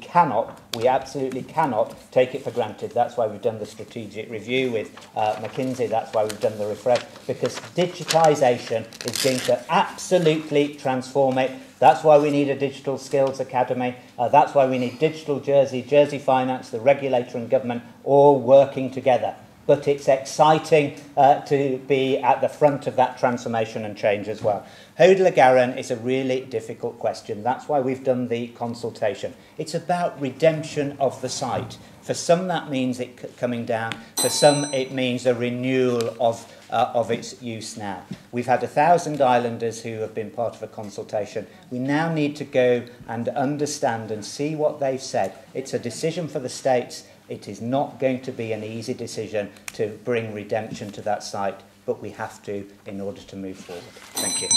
absolutely cannot take it for granted. That's why we've done the strategic review with McKinsey, that's why we've done the refresh, because digitisation is going to absolutely transform it. That's why we need a digital skills academy. That's why we need Digital Jersey, Jersey Finance, the regulator and government all working together. But it's exciting to be at the front of that transformation and change as well. Hodler Garan is a really difficult question. That's why we've done the consultation. It's about redemption of the site. For some that means it coming down. For some it means a renewal of its use now. We've had 1,000 islanders who have been part of a consultation. We now need to go and understand and see what they've said. It's a decision for the states. It is not going to be an easy decision to bring redemption to that site, but we have to in order to move forward. Thank you.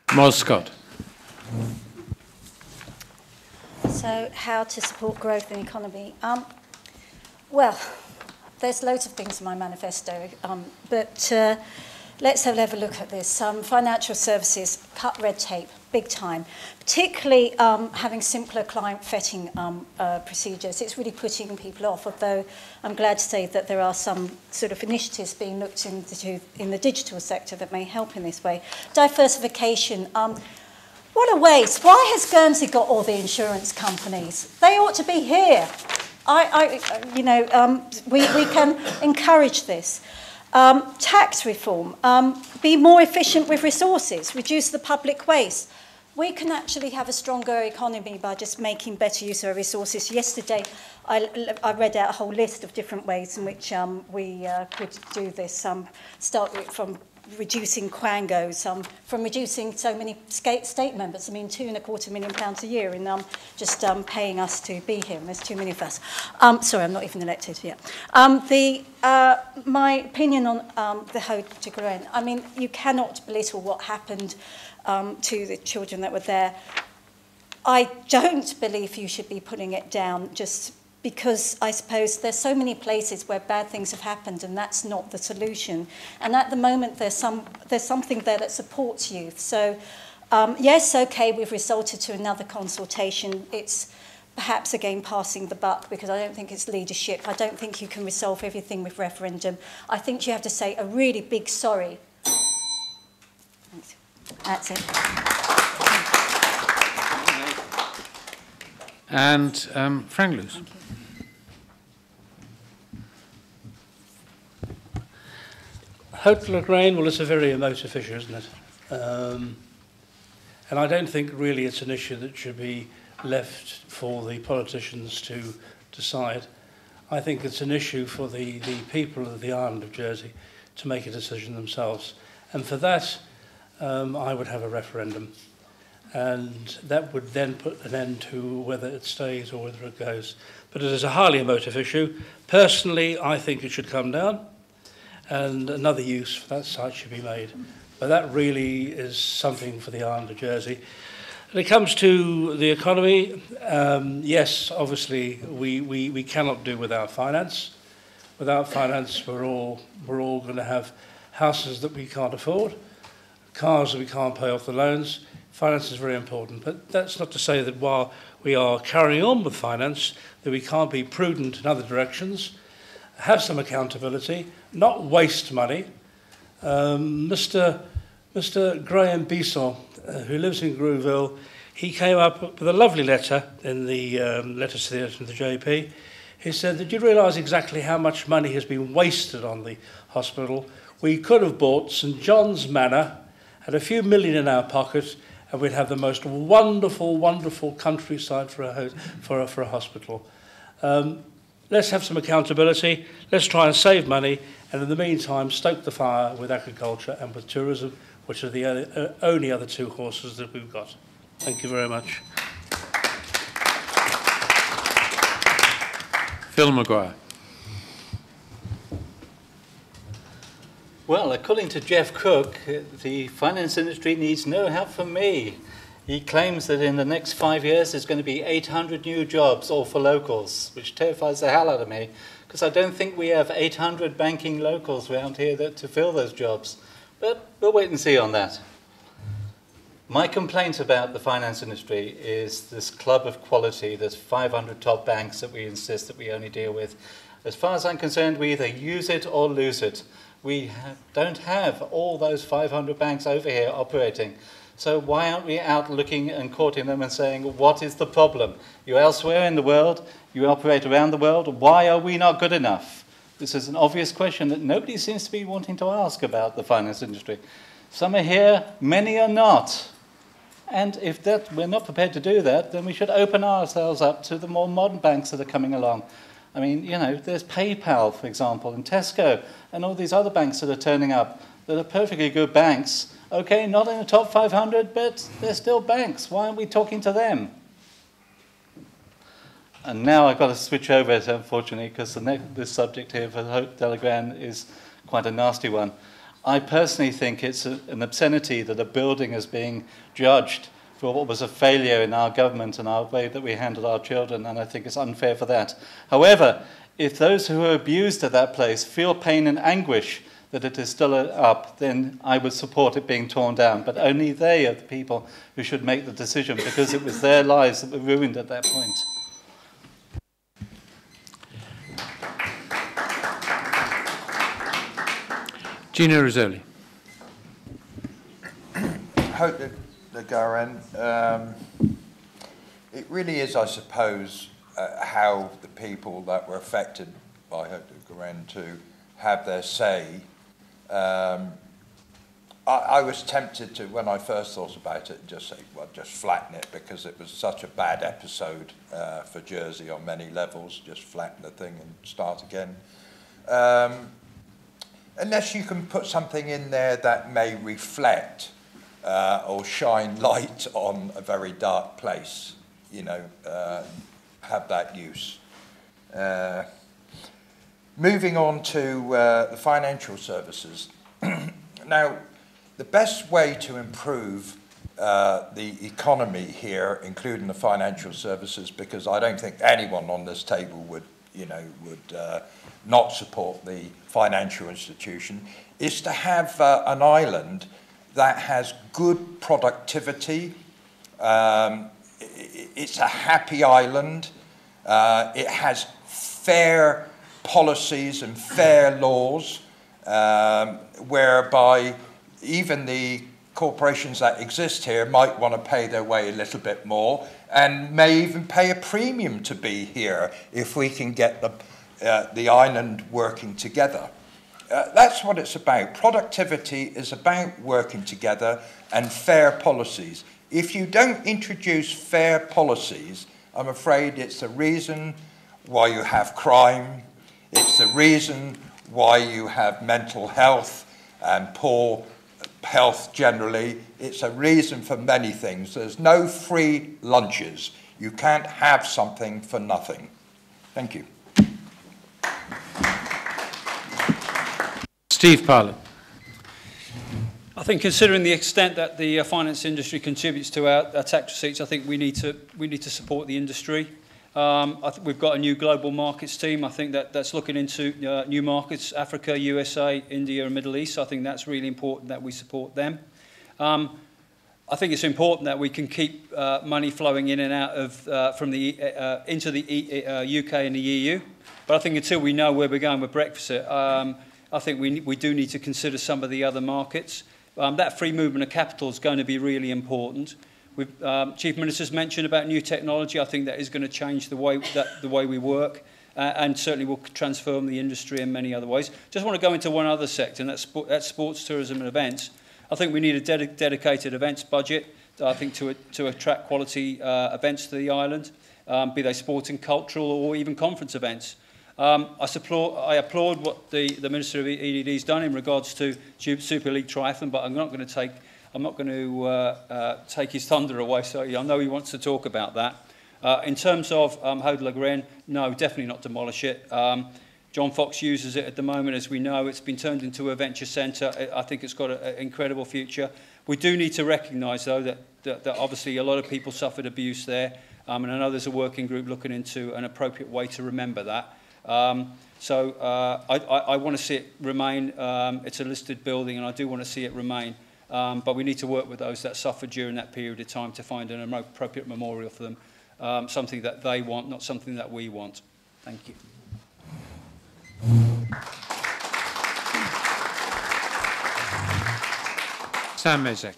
Moz Scott. So, how to support growth in the economy? Well, there's loads of things in my manifesto, but let's have a look at this. Financial services, cut red tape, big time. Particularly having simpler client vetting procedures. It's really putting people off, although I'm glad to say that there are some sort of initiatives being looked into in the digital sector that may help in this way. Diversification. What a waste. Why has Guernsey got all the insurance companies? They ought to be here. We can encourage this. Tax reform, be more efficient with resources, reduce the public waste. We can actually have a stronger economy by just making better use of our resources. Yesterday, I read out a whole list of different ways in which we could do this. Start from reducing quangos, from reducing so many state members. I mean, £2.25 million a year in just paying us to be here. And there's too many of us. Sorry, I'm not even elected yet. My opinion on the Hodler Garan. I mean, you cannot belittle what happened to the children that were there. I don't believe you should be putting it down just because I suppose there's so many places where bad things have happened and that's not the solution. And at the moment, there's something there that supports youth. So, yes, okay, we've resorted to another consultation. It's perhaps, again, passing the buck because I don't think it's leadership. I don't think you can resolve everything with referendum. I think you have to say a really big sorry. That's it. And Frank Luce. Hodler Garan, well, it's a very emotive issue, isn't it? And I don't think really it's an issue that should be left for the politicians to decide. I think it's an issue for the people of the island of Jersey to make a decision themselves. And for that, I would have a referendum. And that would then put an end to whether it stays or whether it goes. But it is a highly emotive issue. Personally, I think it should come down and another use for that site should be made. But that really is something for the island of Jersey. When it comes to the economy, yes, obviously we cannot do without finance. Without finance, we're all going to have houses that we can't afford, cars that we can't pay off the loans. Finance is very important, but that's not to say that while we are carrying on with finance, that we can't be prudent in other directions, have some accountability, not waste money. Mr. Graham Bisson, who lives in Grouville, he came up with a lovely letter in the letters to the JP. He said, did you realise exactly how much money has been wasted on the hospital? We could have bought St John's Manor, had a few million in our pocket, and we'd have the most wonderful, wonderful countryside for a hospital. Let's have some accountability. Let's try and save money, and in the meantime, stoke the fire with agriculture and with tourism, which are the only other two horses that we've got. Thank you very much. Phil Maguire. Well, according to Jeff Cook, the finance industry needs no help from me. He claims that in the next 5 years there's going to be 800 new jobs, all for locals, which terrifies the hell out of me, because I don't think we have 800 banking locals around here to fill those jobs. But we'll wait and see on that. My complaint about the finance industry is this club of quality, there's 500 top banks that we insist that we only deal with. As far as I'm concerned, we either use it or lose it. We don't have all those 500 banks over here operating. So why aren't we out looking and courting them and saying, what is the problem? You're elsewhere in the world, you operate around the world, why are we not good enough? This is an obvious question that nobody seems to be wanting to ask about the finance industry. Some are here, many are not. And if we're not prepared to do that, then we should open ourselves up to the more modern banks that are coming along. I mean, you know, there's PayPal, for example, and Tesco, and all these other banks that are turning up that are perfectly good banks. Okay, not in the top 500, but they're still banks. Why aren't we talking to them? And now I've got to switch over, unfortunately, because this subject here for the Telegram is quite a nasty one. I personally think it's an obscenity that a building is being judged for what was a failure in our government and our way that we handled our children, and I think it's unfair for that. However, if those who are abused at that place feel pain and anguish that it is still up, then I would support it being torn down. But only they are the people who should make the decision, because it was their lives that were ruined at that point. GINO RISOLI. It really is, I suppose, how the people that were affected by Haute to have their say. I was tempted to, when I first thought about it, just say, well, just flatten it, because it was such a bad episode for Jersey on many levels. Just flatten the thing and start again. Unless you can put something in there that may reflect or shine light on a very dark place, you know, have that use. Moving on to the financial services. Now, the best way to improve the economy here, including the financial services, because I don't think anyone on this table would, you know, not support the financial institution, is to have an island that has good productivity. It's a happy island. It has fair policies and fair laws, whereby even the corporations that exist here might want to pay their way a little bit more, and may even pay a premium to be here if we can get the island working together. That's what it's about. Productivity is about working together and fair policies. If you don't introduce fair policies, I'm afraid it's the reason why you have crime, it's the reason why you have mental health and poor health generally. It's a reason for many things. There's no free lunches. You can't have something for nothing. Thank you. Steve Parlett. I think, considering the extent that the finance industry contributes to our tax receipts, I think we need to support the industry. We've got a new global markets team. I think that's looking into new markets: Africa, USA, India, and Middle East. So I think that's really important that we support them. I think it's important that we can keep money flowing in and out of from the into the UK and the EU. But I think until we know where we're going with Brexit, I think we do need to consider some of the other markets. That free movement of capital is going to be really important. Chief Minister's mentioned about new technology. I think that is going to change the way we work, and certainly will transform the industry in many other ways. Just want to go into one other sector, and that's sports, tourism and events. I think we need a dedicated events budget, I think, to attract quality events to the island, be they sporting, cultural or even conference events. I applaud what the Minister of EDD has done in regards to Super League Triathlon, but I'm not going to take his thunder away. So I know he wants to talk about that. In terms of Haute-Lagrange, no, definitely not demolish it. John Fox uses it at the moment, as we know. It's been turned into a venture centre. I think it's got an incredible future. We do need to recognise, though, that obviously a lot of people suffered abuse there, and I know there's a working group looking into an appropriate way to remember that. I want to see it remain. It's a listed building, and I do want to see it remain. But we need to work with those that suffered during that period of time to find an appropriate memorial for them, something that they want, not something that we want. Thank you. Sam MEZEC.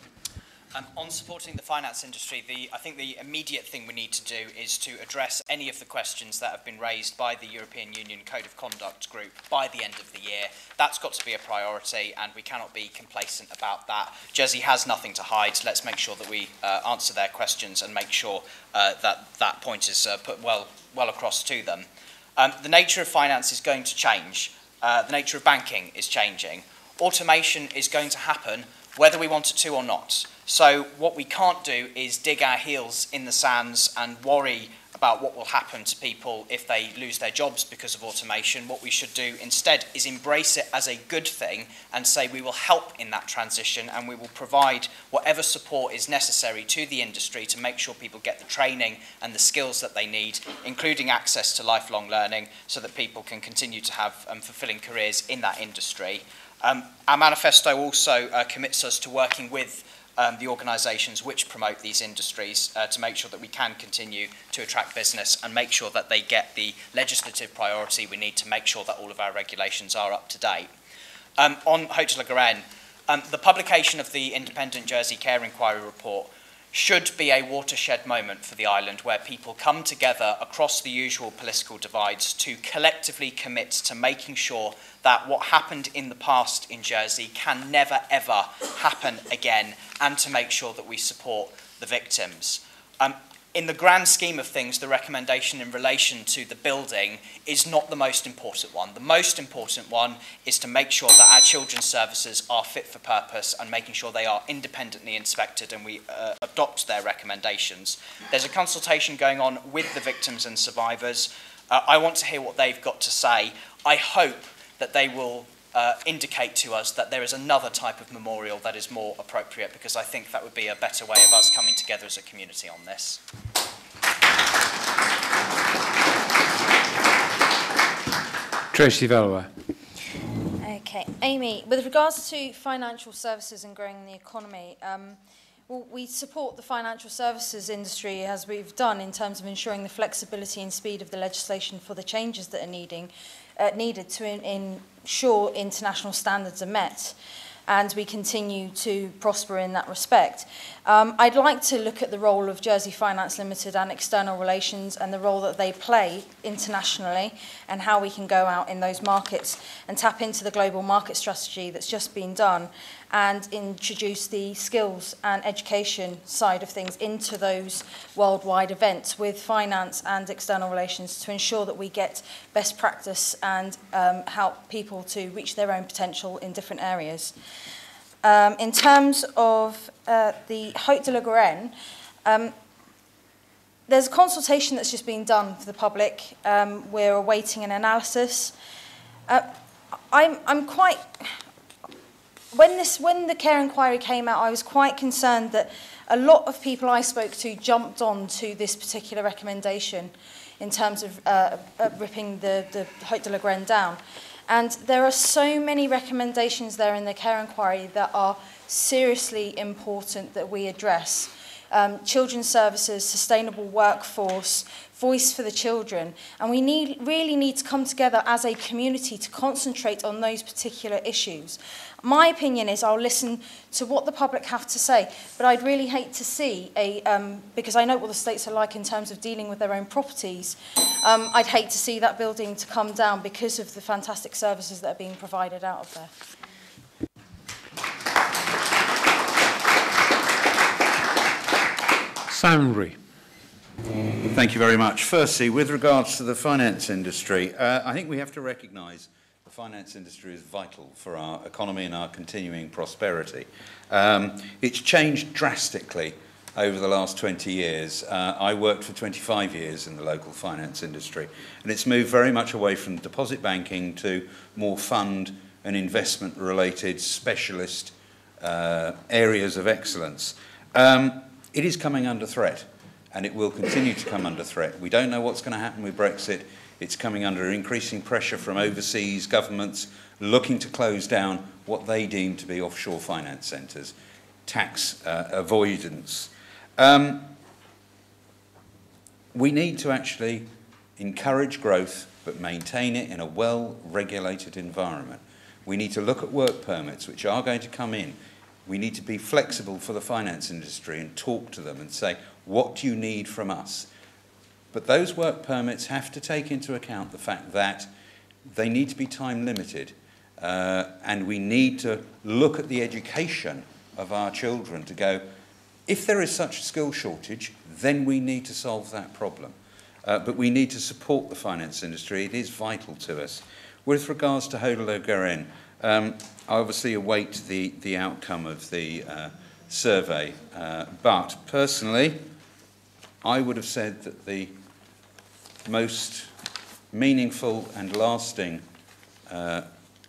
On supporting the finance industry, I think the immediate thing we need to do is to address any of the questions that have been raised by the European Union Code of Conduct group by the end of the year. That's got to be a priority, and we cannot be complacent about that. Jersey has nothing to hide. Let's make sure that we answer their questions and make sure that point is put well across to them. The nature of finance is going to change. The nature of banking is changing. Automation is going to happen whether we want it to or not. So what we can't do is dig our heels in the sands and worry about what will happen to people if they lose their jobs because of automation. What we should do instead is embrace it as a good thing and say we will help in that transition, and we will provide whatever support is necessary to the industry to make sure people get the training and the skills that they need, including access to lifelong learning, so that people can continue to have fulfilling careers in that industry. Our manifesto also commits us to working with the organisations which promote these industries to make sure that we can continue to attract business and make sure that they get the legislative priority we need to make sure that all of our regulations are up to date. On Haute La Garenne, the publication of the Independent Jersey Care Inquiry report should be a watershed moment for the island, where people come together across the usual political divides to collectively commit to making sure that what happened in the past in Jersey can never ever happen again, and to make sure that we support the victims. In the grand scheme of things, the recommendation in relation to the building is not the most important one. The most important one is to make sure that our children's services are fit for purpose and making sure they are independently inspected, and we adopt their recommendations. There's a consultation going on with the victims and survivors. I want to hear what they've got to say. I hope that they will indicate to us that there is another type of memorial that is more appropriate, because I think that would be a better way of us coming together as a community on this. TRACEY Valois. Okay, Amy, with regards to financial services and growing the economy, well, we support the financial services industry, as we've done, in terms of ensuring the flexibility and speed of the legislation for the changes that are needed to ensure international standards are met, and we continue to prosper in that respect. I'd like to look at the role of Jersey Finance Limited and external relations, and the role that they play internationally, and how we can go out in those markets and tap into the global market strategy that's just been done, and introduce the skills and education side of things into those worldwide events with finance and external relations, to ensure that we get best practice and help people to reach their own potential in different areas. In terms of the Haute de la Garenne, there's a consultation that's just been done for the public. We're awaiting an analysis. I'm quite... When the care inquiry came out, I was quite concerned that a lot of people I spoke to jumped on to this particular recommendation in terms of ripping the Haute de la Garenne down. And there are so many recommendations there in the care inquiry that are seriously important that we address. Children's services, sustainable workforce, voice for the children. And we really need to come together as a community to concentrate on those particular issues. My opinion is I'll listen to what the public have to say, but I'd really hate to see because I know what the states are like in terms of dealing with their own properties, I'd hate to see that building to come down because of the fantastic services that are being provided out of there. Simon BRÉE. Thank you very much. Firstly, with regards to the finance industry, I think we have to recognise the finance industry is vital for our economy and our continuing prosperity. It's changed drastically over the last 20 years. I worked for 25 years in the local finance industry, and it's moved very much away from deposit banking to more fund and investment related specialist areas of excellence. It is coming under threat, and it will continue to come under threat. We don't know what's going to happen with Brexit. It's coming under increasing pressure from overseas governments looking to close down what they deem to be offshore finance centres, tax avoidance. We need to actually encourage growth but maintain it in a well-regulated environment. We need to look at work permits which are going to come in. We need to be flexible for the finance industry and talk to them and say, what do you need from us? But those work permits have to take into account the fact that they need to be time limited, and we need to look at the education of our children to go, if there is such a skill shortage, then we need to solve that problem. But we need to support the finance industry. It is vital to us. With regards to Hodler-Guerin, I obviously await the outcome of the survey, but personally, I would have said that the most meaningful and lasting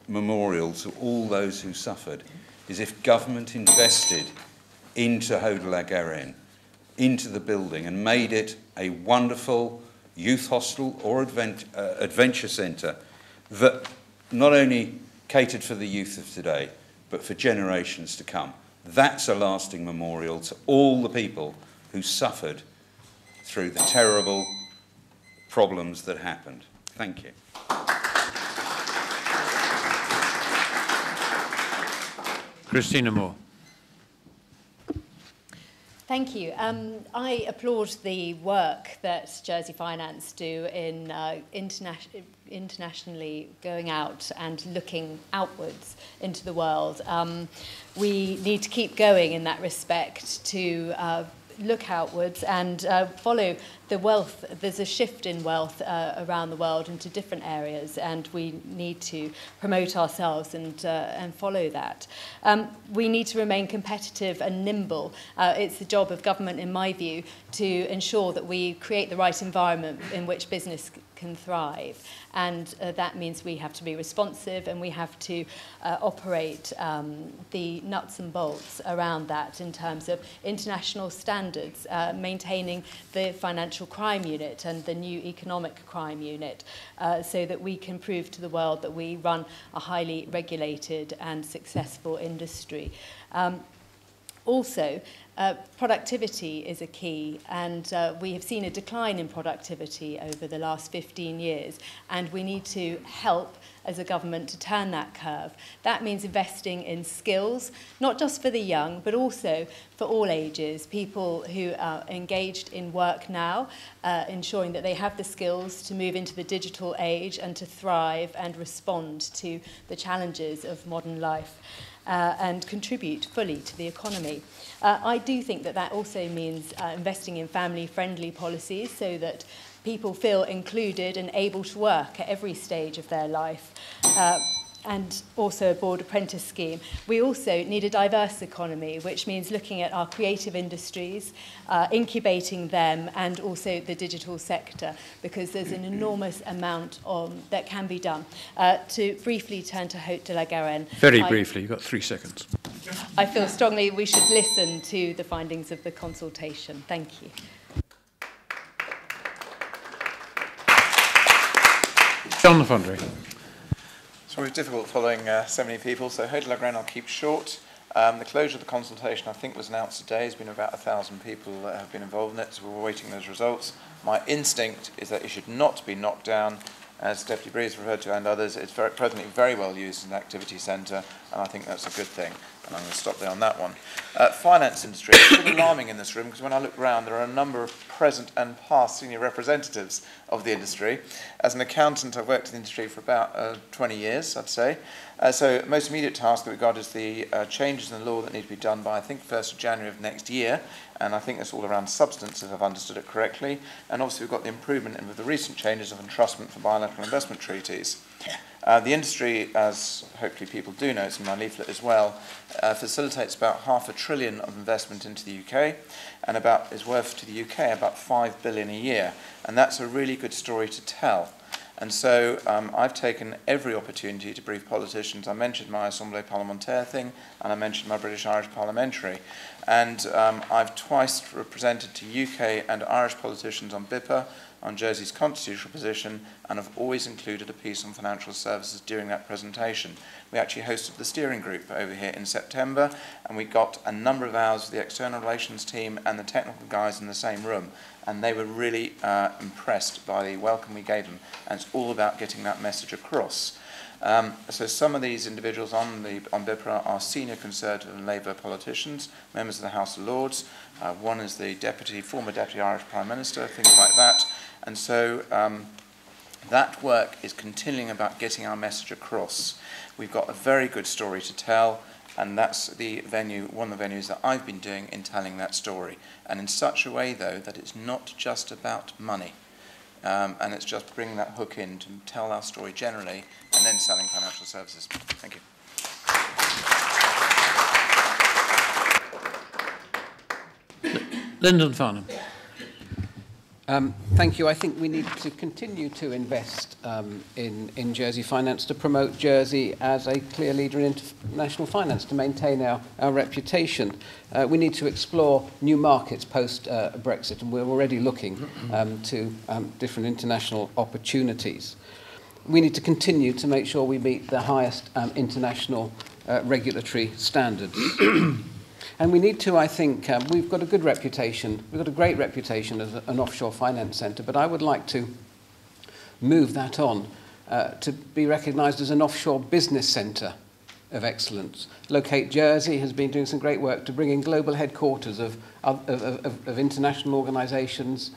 memorial to all those who suffered is if government invested into Hodler-Guerin, into the building, and made it a wonderful youth hostel or adventure centre that not only catered for the youth of today, but for generations to come. That's a lasting memorial to all the people who suffered through the terrible problems that happened. Thank you. Christina Moore. Thank you. I applaud the work that Jersey Finance do in internationally going out and looking outwards into the world. We need to keep going in that respect to look outwards and follow the wealth. There's a shift in wealth around the world into different areas, and we need to promote ourselves and follow that. We need to remain competitive and nimble. It's the job of government, in my view, to ensure that we create the right environment in which business can thrive, and that means we have to be responsive, and we have to operate the nuts and bolts around that in terms of international standards, maintaining the financial crime unit and the new economic crime unit, so that we can prove to the world that we run a highly regulated and successful industry. Also, productivity is a key, and we have seen a decline in productivity over the last 15 years, and we need to help as a government to turn that curve. That means investing in skills, not just for the young, but also for all ages, people who are engaged in work now, ensuring that they have the skills to move into the digital age and to thrive and respond to the challenges of modern life. And contribute fully to the economy. I do think that that also means investing in family-friendly policies so that people feel included and able to work at every stage of their life. And also a board apprentice scheme. We also need a diverse economy, which means looking at our creative industries, incubating them, and also the digital sector, because there's an enormous amount that can be done. To briefly turn to Hodler-Guerin. Very briefly, you've got 3 seconds. I feel strongly we should listen to the findings of the consultation. Thank you. John Lafondre. So it was difficult following so many people, so Hodler-Guerin I'll keep short. The closure of the consultation, I think, was announced today. There's been about 1,000 people that have been involved in it, so we're awaiting those results. My instinct is that it should not be knocked down, as Deputy BRÉE has referred to and others. It's presently very well used as an activity centre, and I think that's a good thing. And I'm going to stop there on that one. Finance industry. It's a bit alarming in this room, because when I look around, there are a number of present and past senior representatives of the industry. As an accountant, I've worked in the industry for about 20 years, I'd say. So most immediate task that we got is the changes in the law that need to be done by, I think, 1st of January of next year, and I think it's all around substance, if I've understood it correctly. And obviously we've got the improvement in with the recent changes of entrustment for bilateral investment treaties. The industry, as hopefully people do know, it's in my leaflet as well, facilitates about £500 billion of investment into the UK, and is worth to the UK about £5 billion a year. And that's a really good story to tell. And so I've taken every opportunity to brief politicians. I mentioned my Assemblée Parlementaire thing, and I mentioned my British-Irish Parliamentary. And I've twice represented to UK and Irish politicians on BIPA, on Jersey's constitutional position, and have always included a piece on financial services during that presentation. We actually hosted the steering group over here in September, and we got a number of hours with the external relations team and the technical guys in the same room, and they were really impressed by the welcome we gave them, and it's all about getting that message across. So some of these individuals on BIPRA are senior Conservative and Labour politicians, members of the House of Lords. One is the former Deputy Irish Prime Minister, things like that. And so that work is continuing about getting our message across. We've got a very good story to tell, and that's the venue, one of the venues that I've been doing in telling that story. And in such a way, though, that it's not just about money. And it's just bringing that hook in to tell our story generally, and then selling financial services. Thank you. Lyndon Farnham. Thank you. I think we need to continue to invest in Jersey finance to promote Jersey as a clear leader in international finance, to maintain our reputation. We need to explore new markets post-Brexit, and we're already looking to different international opportunities. We need to continue to make sure we meet the highest international regulatory standards. And we need to, I think, we've got a good reputation, we've got a great reputation as an offshore finance centre, but I would like to move that on to be recognised as an offshore business centre of excellence. Locate Jersey has been doing some great work to bring in global headquarters of international organisations,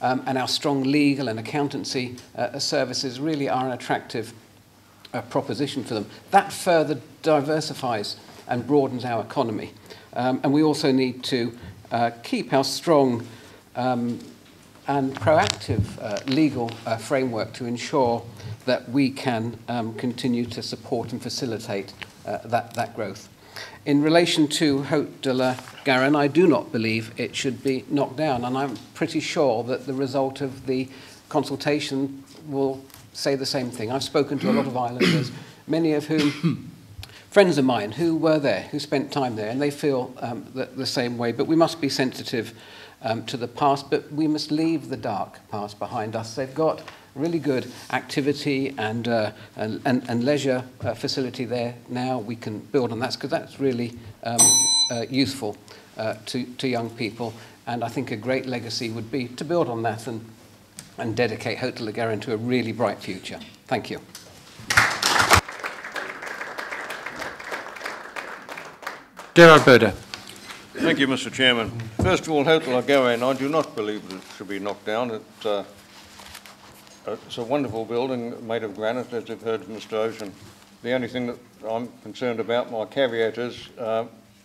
and our strong legal and accountancy services really are an attractive proposition for them. That further diversifies and broadens our economy. And we also need to keep our strong and proactive legal framework to ensure that we can continue to support and facilitate that growth. In relation to Haute de la Garonne, I do not believe it should be knocked down, and I'm pretty sure that the result of the consultation will say the same thing. I've spoken to a lot of islanders, many of whom friends of mine who were there, who spent time there, and they feel the same way. But we must be sensitive to the past, but we must leave the dark past behind us. They've got really good activity and leisure facility there now. We can build on that, because that's really useful to young people. And I think a great legacy would be to build on that and dedicate Haute de la Garonne to a really bright future. Thank you. Gerard Boda. Thank you, Mr. Chairman. First of all, Haute de la Garonne, I do not believe that it should be knocked down. It's a wonderful building made of granite, as you've heard from Mr. Ocean. The only thing that I'm concerned about, my caveat is,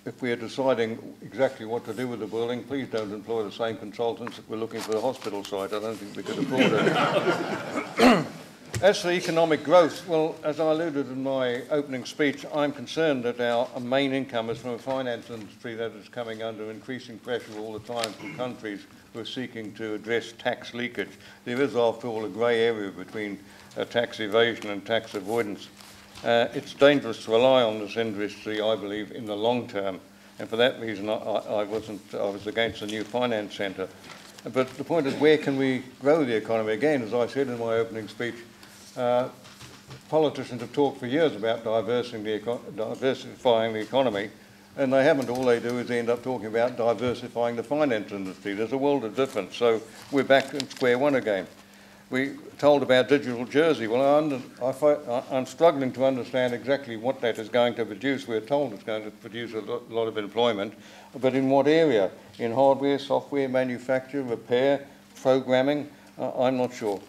if we are deciding exactly what to do with the building, please don't employ the same consultants that we're looking for the hospital site. I don't think we could afford it. As for economic growth, well, as I alluded in my opening speech, I'm concerned that our main income is from a finance industry that is coming under increasing pressure all the time from countries who are seeking to address tax leakage. There is, after all, a grey area between tax evasion and tax avoidance. It's dangerous to rely on this industry, I believe, in the long term, and for that reason I was against the new finance centre. But the point is, where can we grow the economy? Again, as I said in my opening speech, politicians have talked for years about diversifying the economy, and they haven't. All they do is end up talking about diversifying the finance industry. There's a world of difference, so we're back at square one again. We told about Digital Jersey. Well, I'm struggling to understand exactly what that is going to produce. We're told it's going to produce a lot of employment, but in what area? In hardware, software, manufacture, repair, programming? I'm not sure.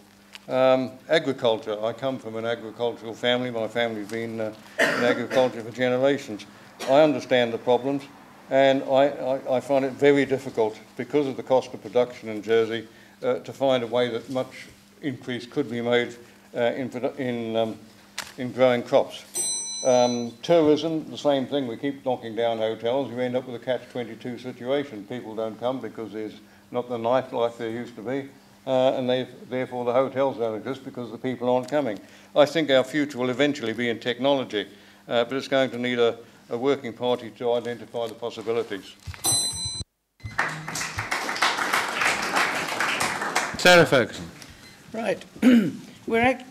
Agriculture. I come from an agricultural family. My family's been in agriculture for generations. I understand the problems. And I find it very difficult, because of the cost of production in Jersey, to find a way that much increase could be made in growing crops. Tourism, the same thing. We keep knocking down hotels. You end up with a catch-22 situation. People don't come because there's not the nightlife there used to be, and therefore the hotels don't exist because the people aren't coming. I think our future will eventually be in technology, but it's going to need a working party to identify the possibilities. Sarah Ferguson. Right. We're at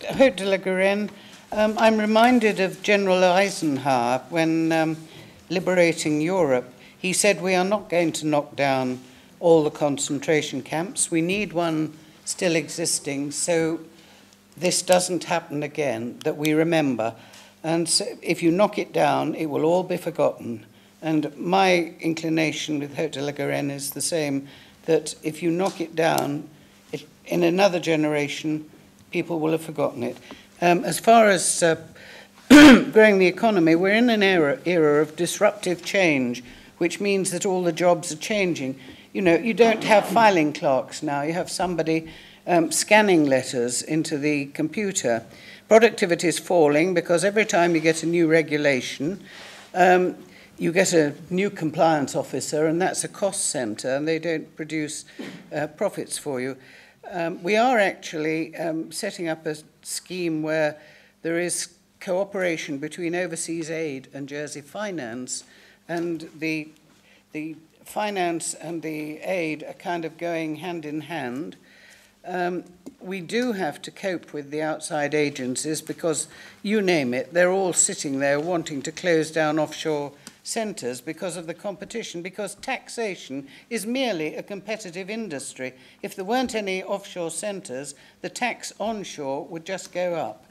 Haute de la Garenne. I'm reminded of General Eisenhower when liberating Europe. He said, we are not going to knock down all the concentration camps. We need one still existing so this doesn't happen again, that we remember. And so if you knock it down, it will all be forgotten. And my inclination with Haute de la Garenne is the same, that if you knock it down, in another generation, people will have forgotten it. As far as growing the economy, we're in an era of disruptive change, which means that all the jobs are changing. You know, you don't have filing clerks now. You have somebody scanning letters into the computer. Productivity is falling because every time you get a new regulation, you get a new compliance officer, and that's a cost centre, and they don't produce profits for you. We are actually setting up a scheme where there is cooperation between overseas aid and Jersey finance, and the finance and the aid are kind of going hand in hand. We do have to cope with the outside agencies because, you name it, they're all sitting there wanting to close down offshore centres because of the competition, because taxation is merely a competitive industry. If there weren't any offshore centres, the tax onshore would just go up.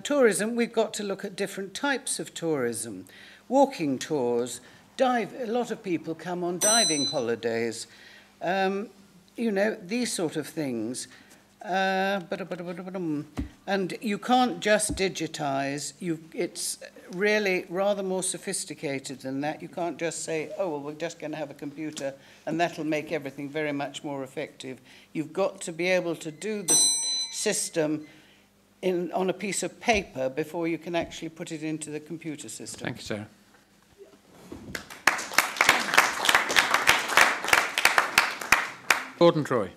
Tourism, we've got to look at different types of tourism. Walking tours, a lot of people come on diving holidays. You know, these sort of things. And you can't just digitize. It's really rather more sophisticated than that. You can't just say, oh, well, we're just going to have a computer and that'll make everything very much more effective. You've got to be able to do the system on a piece of paper before you can actually put it into the computer system. Thank you, Sarah. Gordon Troy.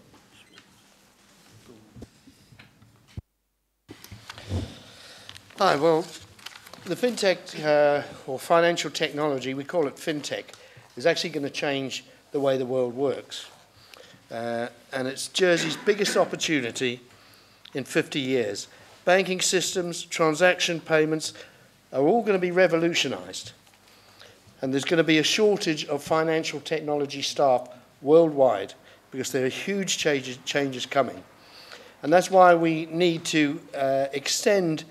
Hi, well, the fintech or financial technology, we call it fintech, is actually going to change the way the world works. And it's Jersey's biggest opportunity in 50 years. Banking systems, transaction payments are all going to be revolutionized. And there's going to be a shortage of financial technology staff worldwide because there are huge changes coming. And that's why we need to extend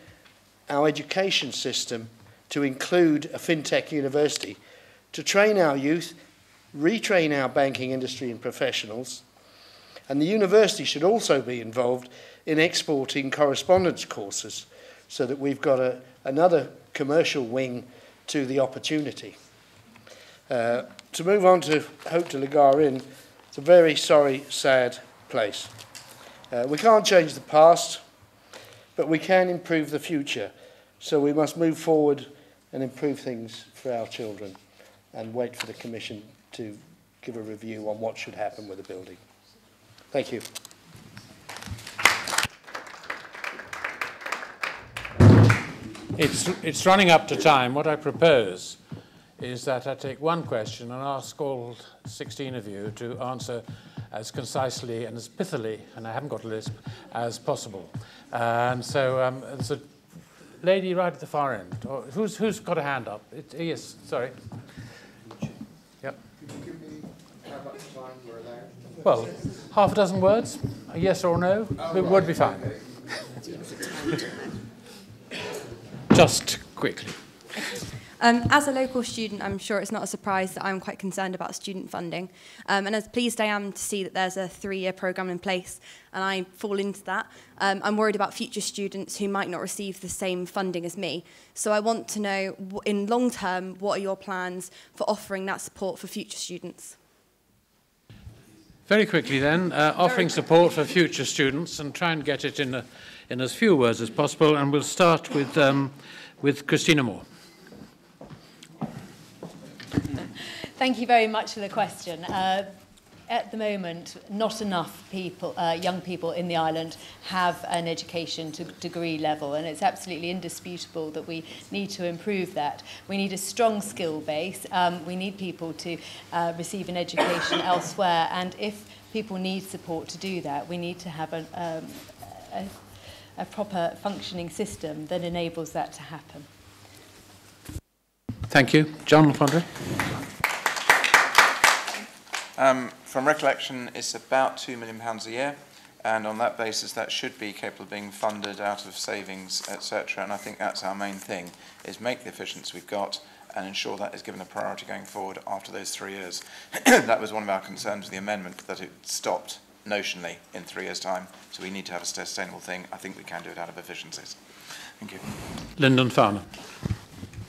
our education system to include a fintech university to train our youth, retrain our banking industry and professionals, and the university should also be involved in exporting correspondence courses so that we've got another commercial wing to the opportunity. To move on to Haute de la Garenne, it's a very sorry, sad place. We can't change the past, but we can improve the future. So we must move forward and improve things for our children and wait for the Commission to give a review on what should happen with the building. Thank you. It's running up to time. What I propose is that I take one question and ask all 16 of you to answer as concisely and as pithily, and I haven't got a lisp, as possible. And so there's a lady right at the far end. Or who's got a hand up? Yes, sorry. Yep. Could you give me how much time we're allowed? Well, half a dozen words, a yes or a no, it would be fine. Okay. Just quickly. As a local student, I'm sure it's not a surprise that I'm quite concerned about student funding. And as pleased I am to see that there's a 3-year programme in place, and I fall into that, I'm worried about future students who might not receive the same funding as me. So I want to know, in long term, what are your plans for offering that support for future students? Very quickly then, offering support for future students, and try and get it in as few words as possible, and we'll start with KRISTINA Moore. Thank you very much for the question. At the moment, not enough people, young people in the island have an education to degree level, and it's absolutely indisputable that we need to improve that. We need a strong skill base. We need people to receive an education elsewhere, and if people need support to do that, we need to have a proper functioning system that enables that to happen. Thank you. John Lafondre. From recollection, it's about £2 million a year, and on that basis, that should be capable of being funded out of savings, etc. And I think that's our main thing, is make the efficiency we've got and ensure that is given a priority going forward after those 3 years. That was one of our concerns with the amendment, that it stopped notionally in 3 years' time, so we need to have a sustainable thing. I think we can do it out of efficiencies. Thank you. Lyndon Farnham.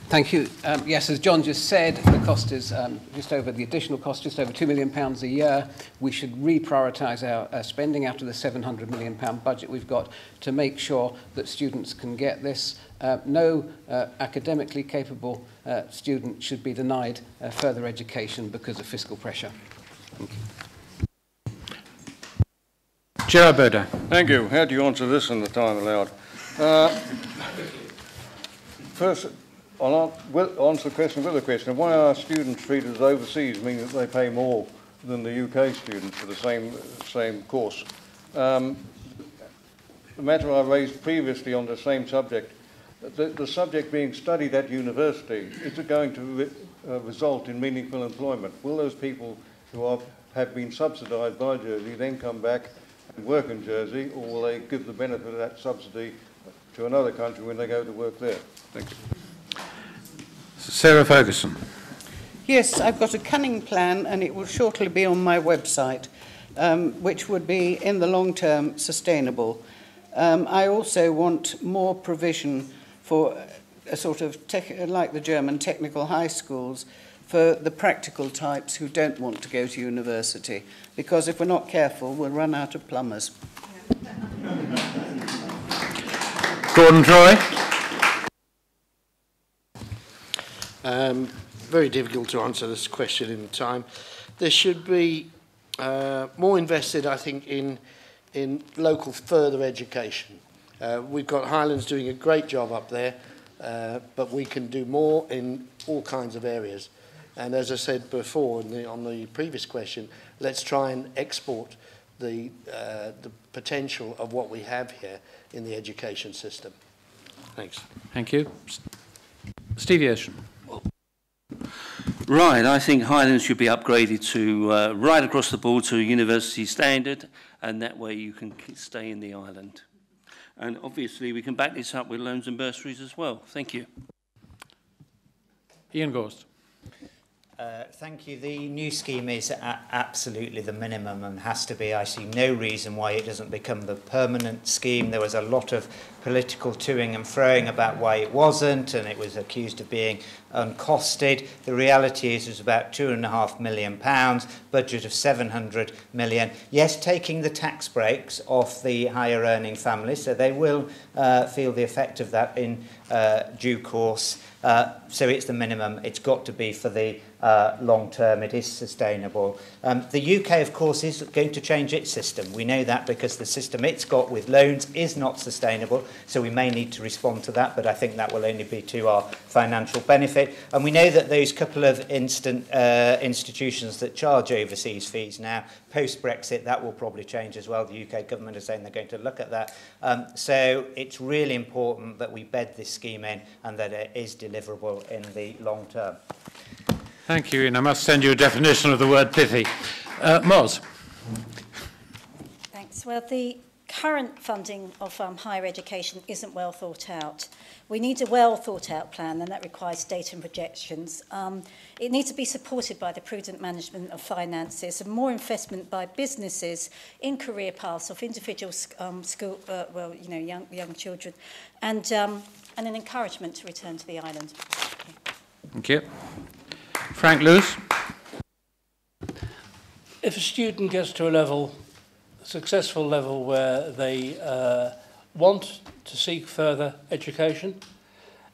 Thank you. Yes, as John just said, the cost is the additional cost, just over £2 million a year. We should reprioritise our spending out of the £700 million budget we've got to make sure that students can get this. No academically capable student should be denied further education because of fiscal pressure. Thank you. Gerard Baudin. Thank you. How do you answer this in the time allowed? First, I'll answer the question with a question. Why are students treated as overseas, meaning that they pay more than the UK students for the same course? The matter I raised previously on the same subject, the subject being studied at university, is it going to result in meaningful employment? Will those people who have been subsidised by Jersey then come back and work in Jersey, or will they give the benefit of that subsidy to another country when they go to work there? Thanks. Sarah Ferguson. Yes, I've got a cunning plan, and it will shortly be on my website, which would be, in the long term, sustainable. I also want more provision for a sort of, like the German technical high schools, for the practical types who don't want to go to university, because if we're not careful, we'll run out of plumbers. Gordon Troy. Very difficult to answer this question in time. There should be more invested, I think, in local further education. We've got Highlands doing a great job up there, but we can do more in all kinds of areas. And as I said before on the previous question, let's try and export the potential of what we have here in the education system. Thanks. Thank you. Stevie Ocean. Right, I think Highlands should be upgraded to right across the board to a university standard, and that way you can stay in the island. And obviously we can back this up with loans and bursaries as well. Thank you. Ian Gorst. Thank you. The new scheme is absolutely the minimum and has to be. I see no reason why it doesn't become the permanent scheme. There was a lot of political toing and froing about why it wasn't, and it was accused of being uncosted. The reality is it's about £2.5 million, budget of 700 million. Yes, taking the tax breaks off the higher earning families, so they will feel the effect of that in due course. So it's the minimum. It's got to be for the long term. It is sustainable. The UK, of course, is going to change its system. We know that because the system it's got with loans is not sustainable. So we may need to respond to that, but I think that will only be to our financial benefit. And we know that those couple of institutions that charge overseas fees now, post-Brexit, that will probably change as well. The UK government is saying they're going to look at that. So it's really important that we bed this scheme in and that it is deliverable in the long term. Thank you, Ian. I must send you a definition of the word pithy. Moz. Thanks. Well, the current funding of higher education isn't well thought out. We need a well thought out plan, and that requires data and projections. It needs to be supported by the prudent management of finances and more investment by businesses in career paths of individual young children, and an encouragement to return to the island. Thank you. Frank Lewis. If a student gets to a successful level where they want to seek further education,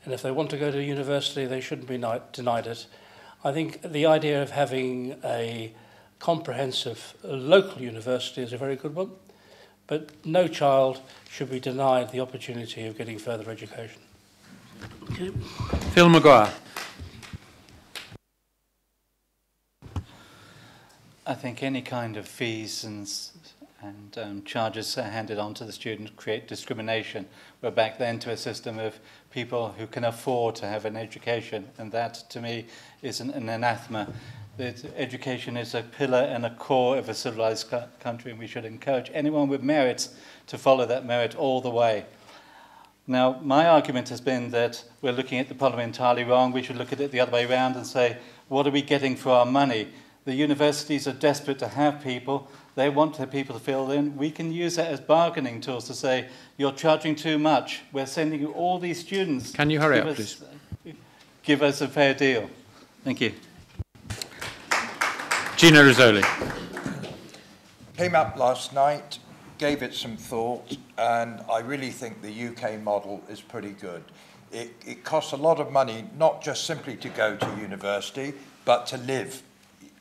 and if they want to go to university, they shouldn't be denied it. I think the idea of having a comprehensive local university is a very good one, but no child should be denied the opportunity of getting further education. Okay. Phil Maguire. I think any kind of fees and charges handed on to the student create discrimination. We're back then to a system of people who can afford to have an education, and that, to me, is an anathema. That education is a pillar and a core of a civilized country, and we should encourage anyone with merit to follow that merit all the way. Now, my argument has been that we're looking at the problem entirely wrong. We should look at it the other way around and say, what are we getting for our money? The universities are desperate to have people. They want their people to fill in. We can use that as bargaining tools to say, you're charging too much. We're sending you all these students. Can you hurry up, please? Give us a fair deal. Thank you. GINO RISOLI. Came up last night, gave it some thought, and I really think the UK model is pretty good. It costs a lot of money, not just simply to go to university, but to live.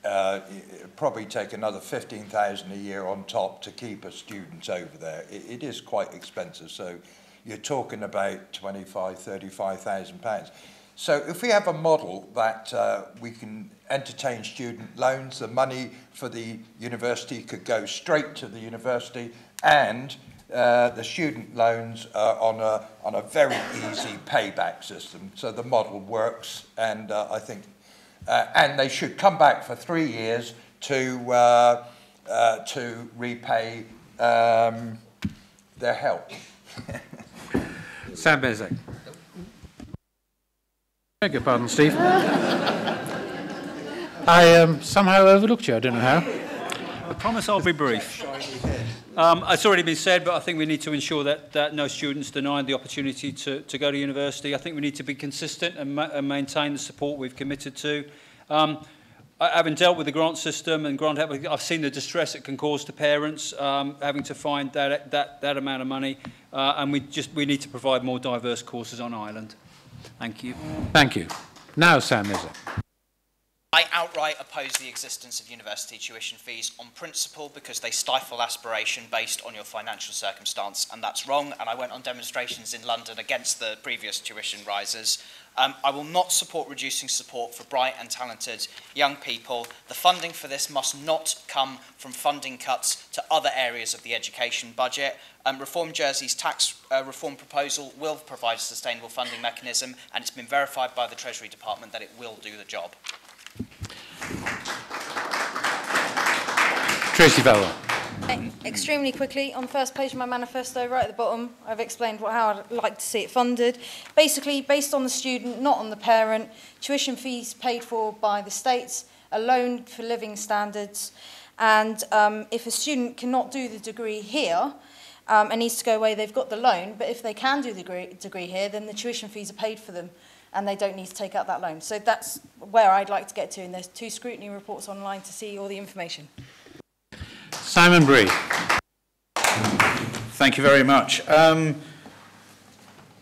It'd probably take another 15,000 a year on top to keep a student over there. It is quite expensive, so you're talking about 25,000, 35,000 pounds. So if we have a model that we can entertain student loans, the money for the university could go straight to the university, and the student loans are on a very easy payback system. So the model works, and I think, and they should come back for 3 years to repay their help. Sam MEZEC. Beg your pardon, Steve. I somehow overlooked you. I don't know how. I promise I'll be brief. It's already been said, but I think we need to ensure that no students denied the opportunity to go to university. I think we need to be consistent and maintain the support we've committed to. Having dealt with the grant system and grant help, I've seen the distress it can cause to parents having to find that amount of money, and we need to provide more diverse courses on Ireland. Thank you. Thank you. Now, Sam MEZEC. I outright oppose the existence of university tuition fees on principle because they stifle aspiration based on your financial circumstance, and that's wrong, and I went on demonstrations in London against the previous tuition rises. I will not support reducing support for bright and talented young people. The funding for this must not come from funding cuts to other areas of the education budget. Reform Jersey's tax reform proposal will provide a sustainable funding mechanism, and it's been verified by the Treasury Department that it will do the job. TRACEY VALLOIS. Extremely quickly, on the first page of my manifesto, right at the bottom, I've explained how I'd like to see it funded. Basically, based on the student, not on the parent, tuition fees paid for by the states, a loan for living standards, and if a student cannot do the degree here and needs to go away, they've got the loan, but if they can do the degree here, then the tuition fees are paid for them, and they don't need to take out that loan. So that's where I'd like to get to, and there's 2 scrutiny reports online to see all the information. Simon BRÉE. Thank you very much.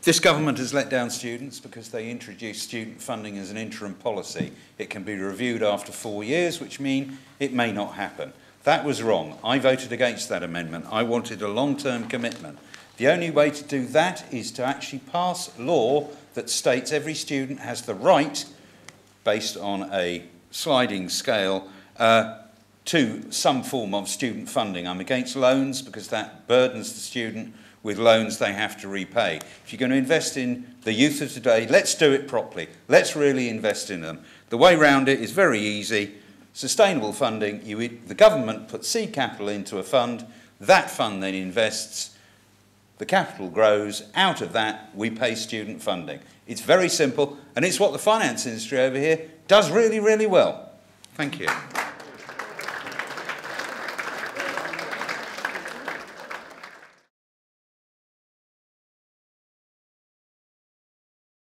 This government has let down students because they introduced student funding as an interim policy. It can be reviewed after 4 years, which means it may not happen. That was wrong. I voted against that amendment. I wanted a long-term commitment. The only way to do that is to actually pass law that states every student has the right, based on a sliding scale, to some form of student funding. I'm against loans because that burdens the student with loans they have to repay. If you're going to invest in the youth of today, let's do it properly. Let's really invest in them. The way round it is very easy. Sustainable funding, the government puts seed capital into a fund, That fund then invests, the capital grows, out of that we pay student funding. It's very simple, and it's what the finance industry over here does really, really well. Thank you.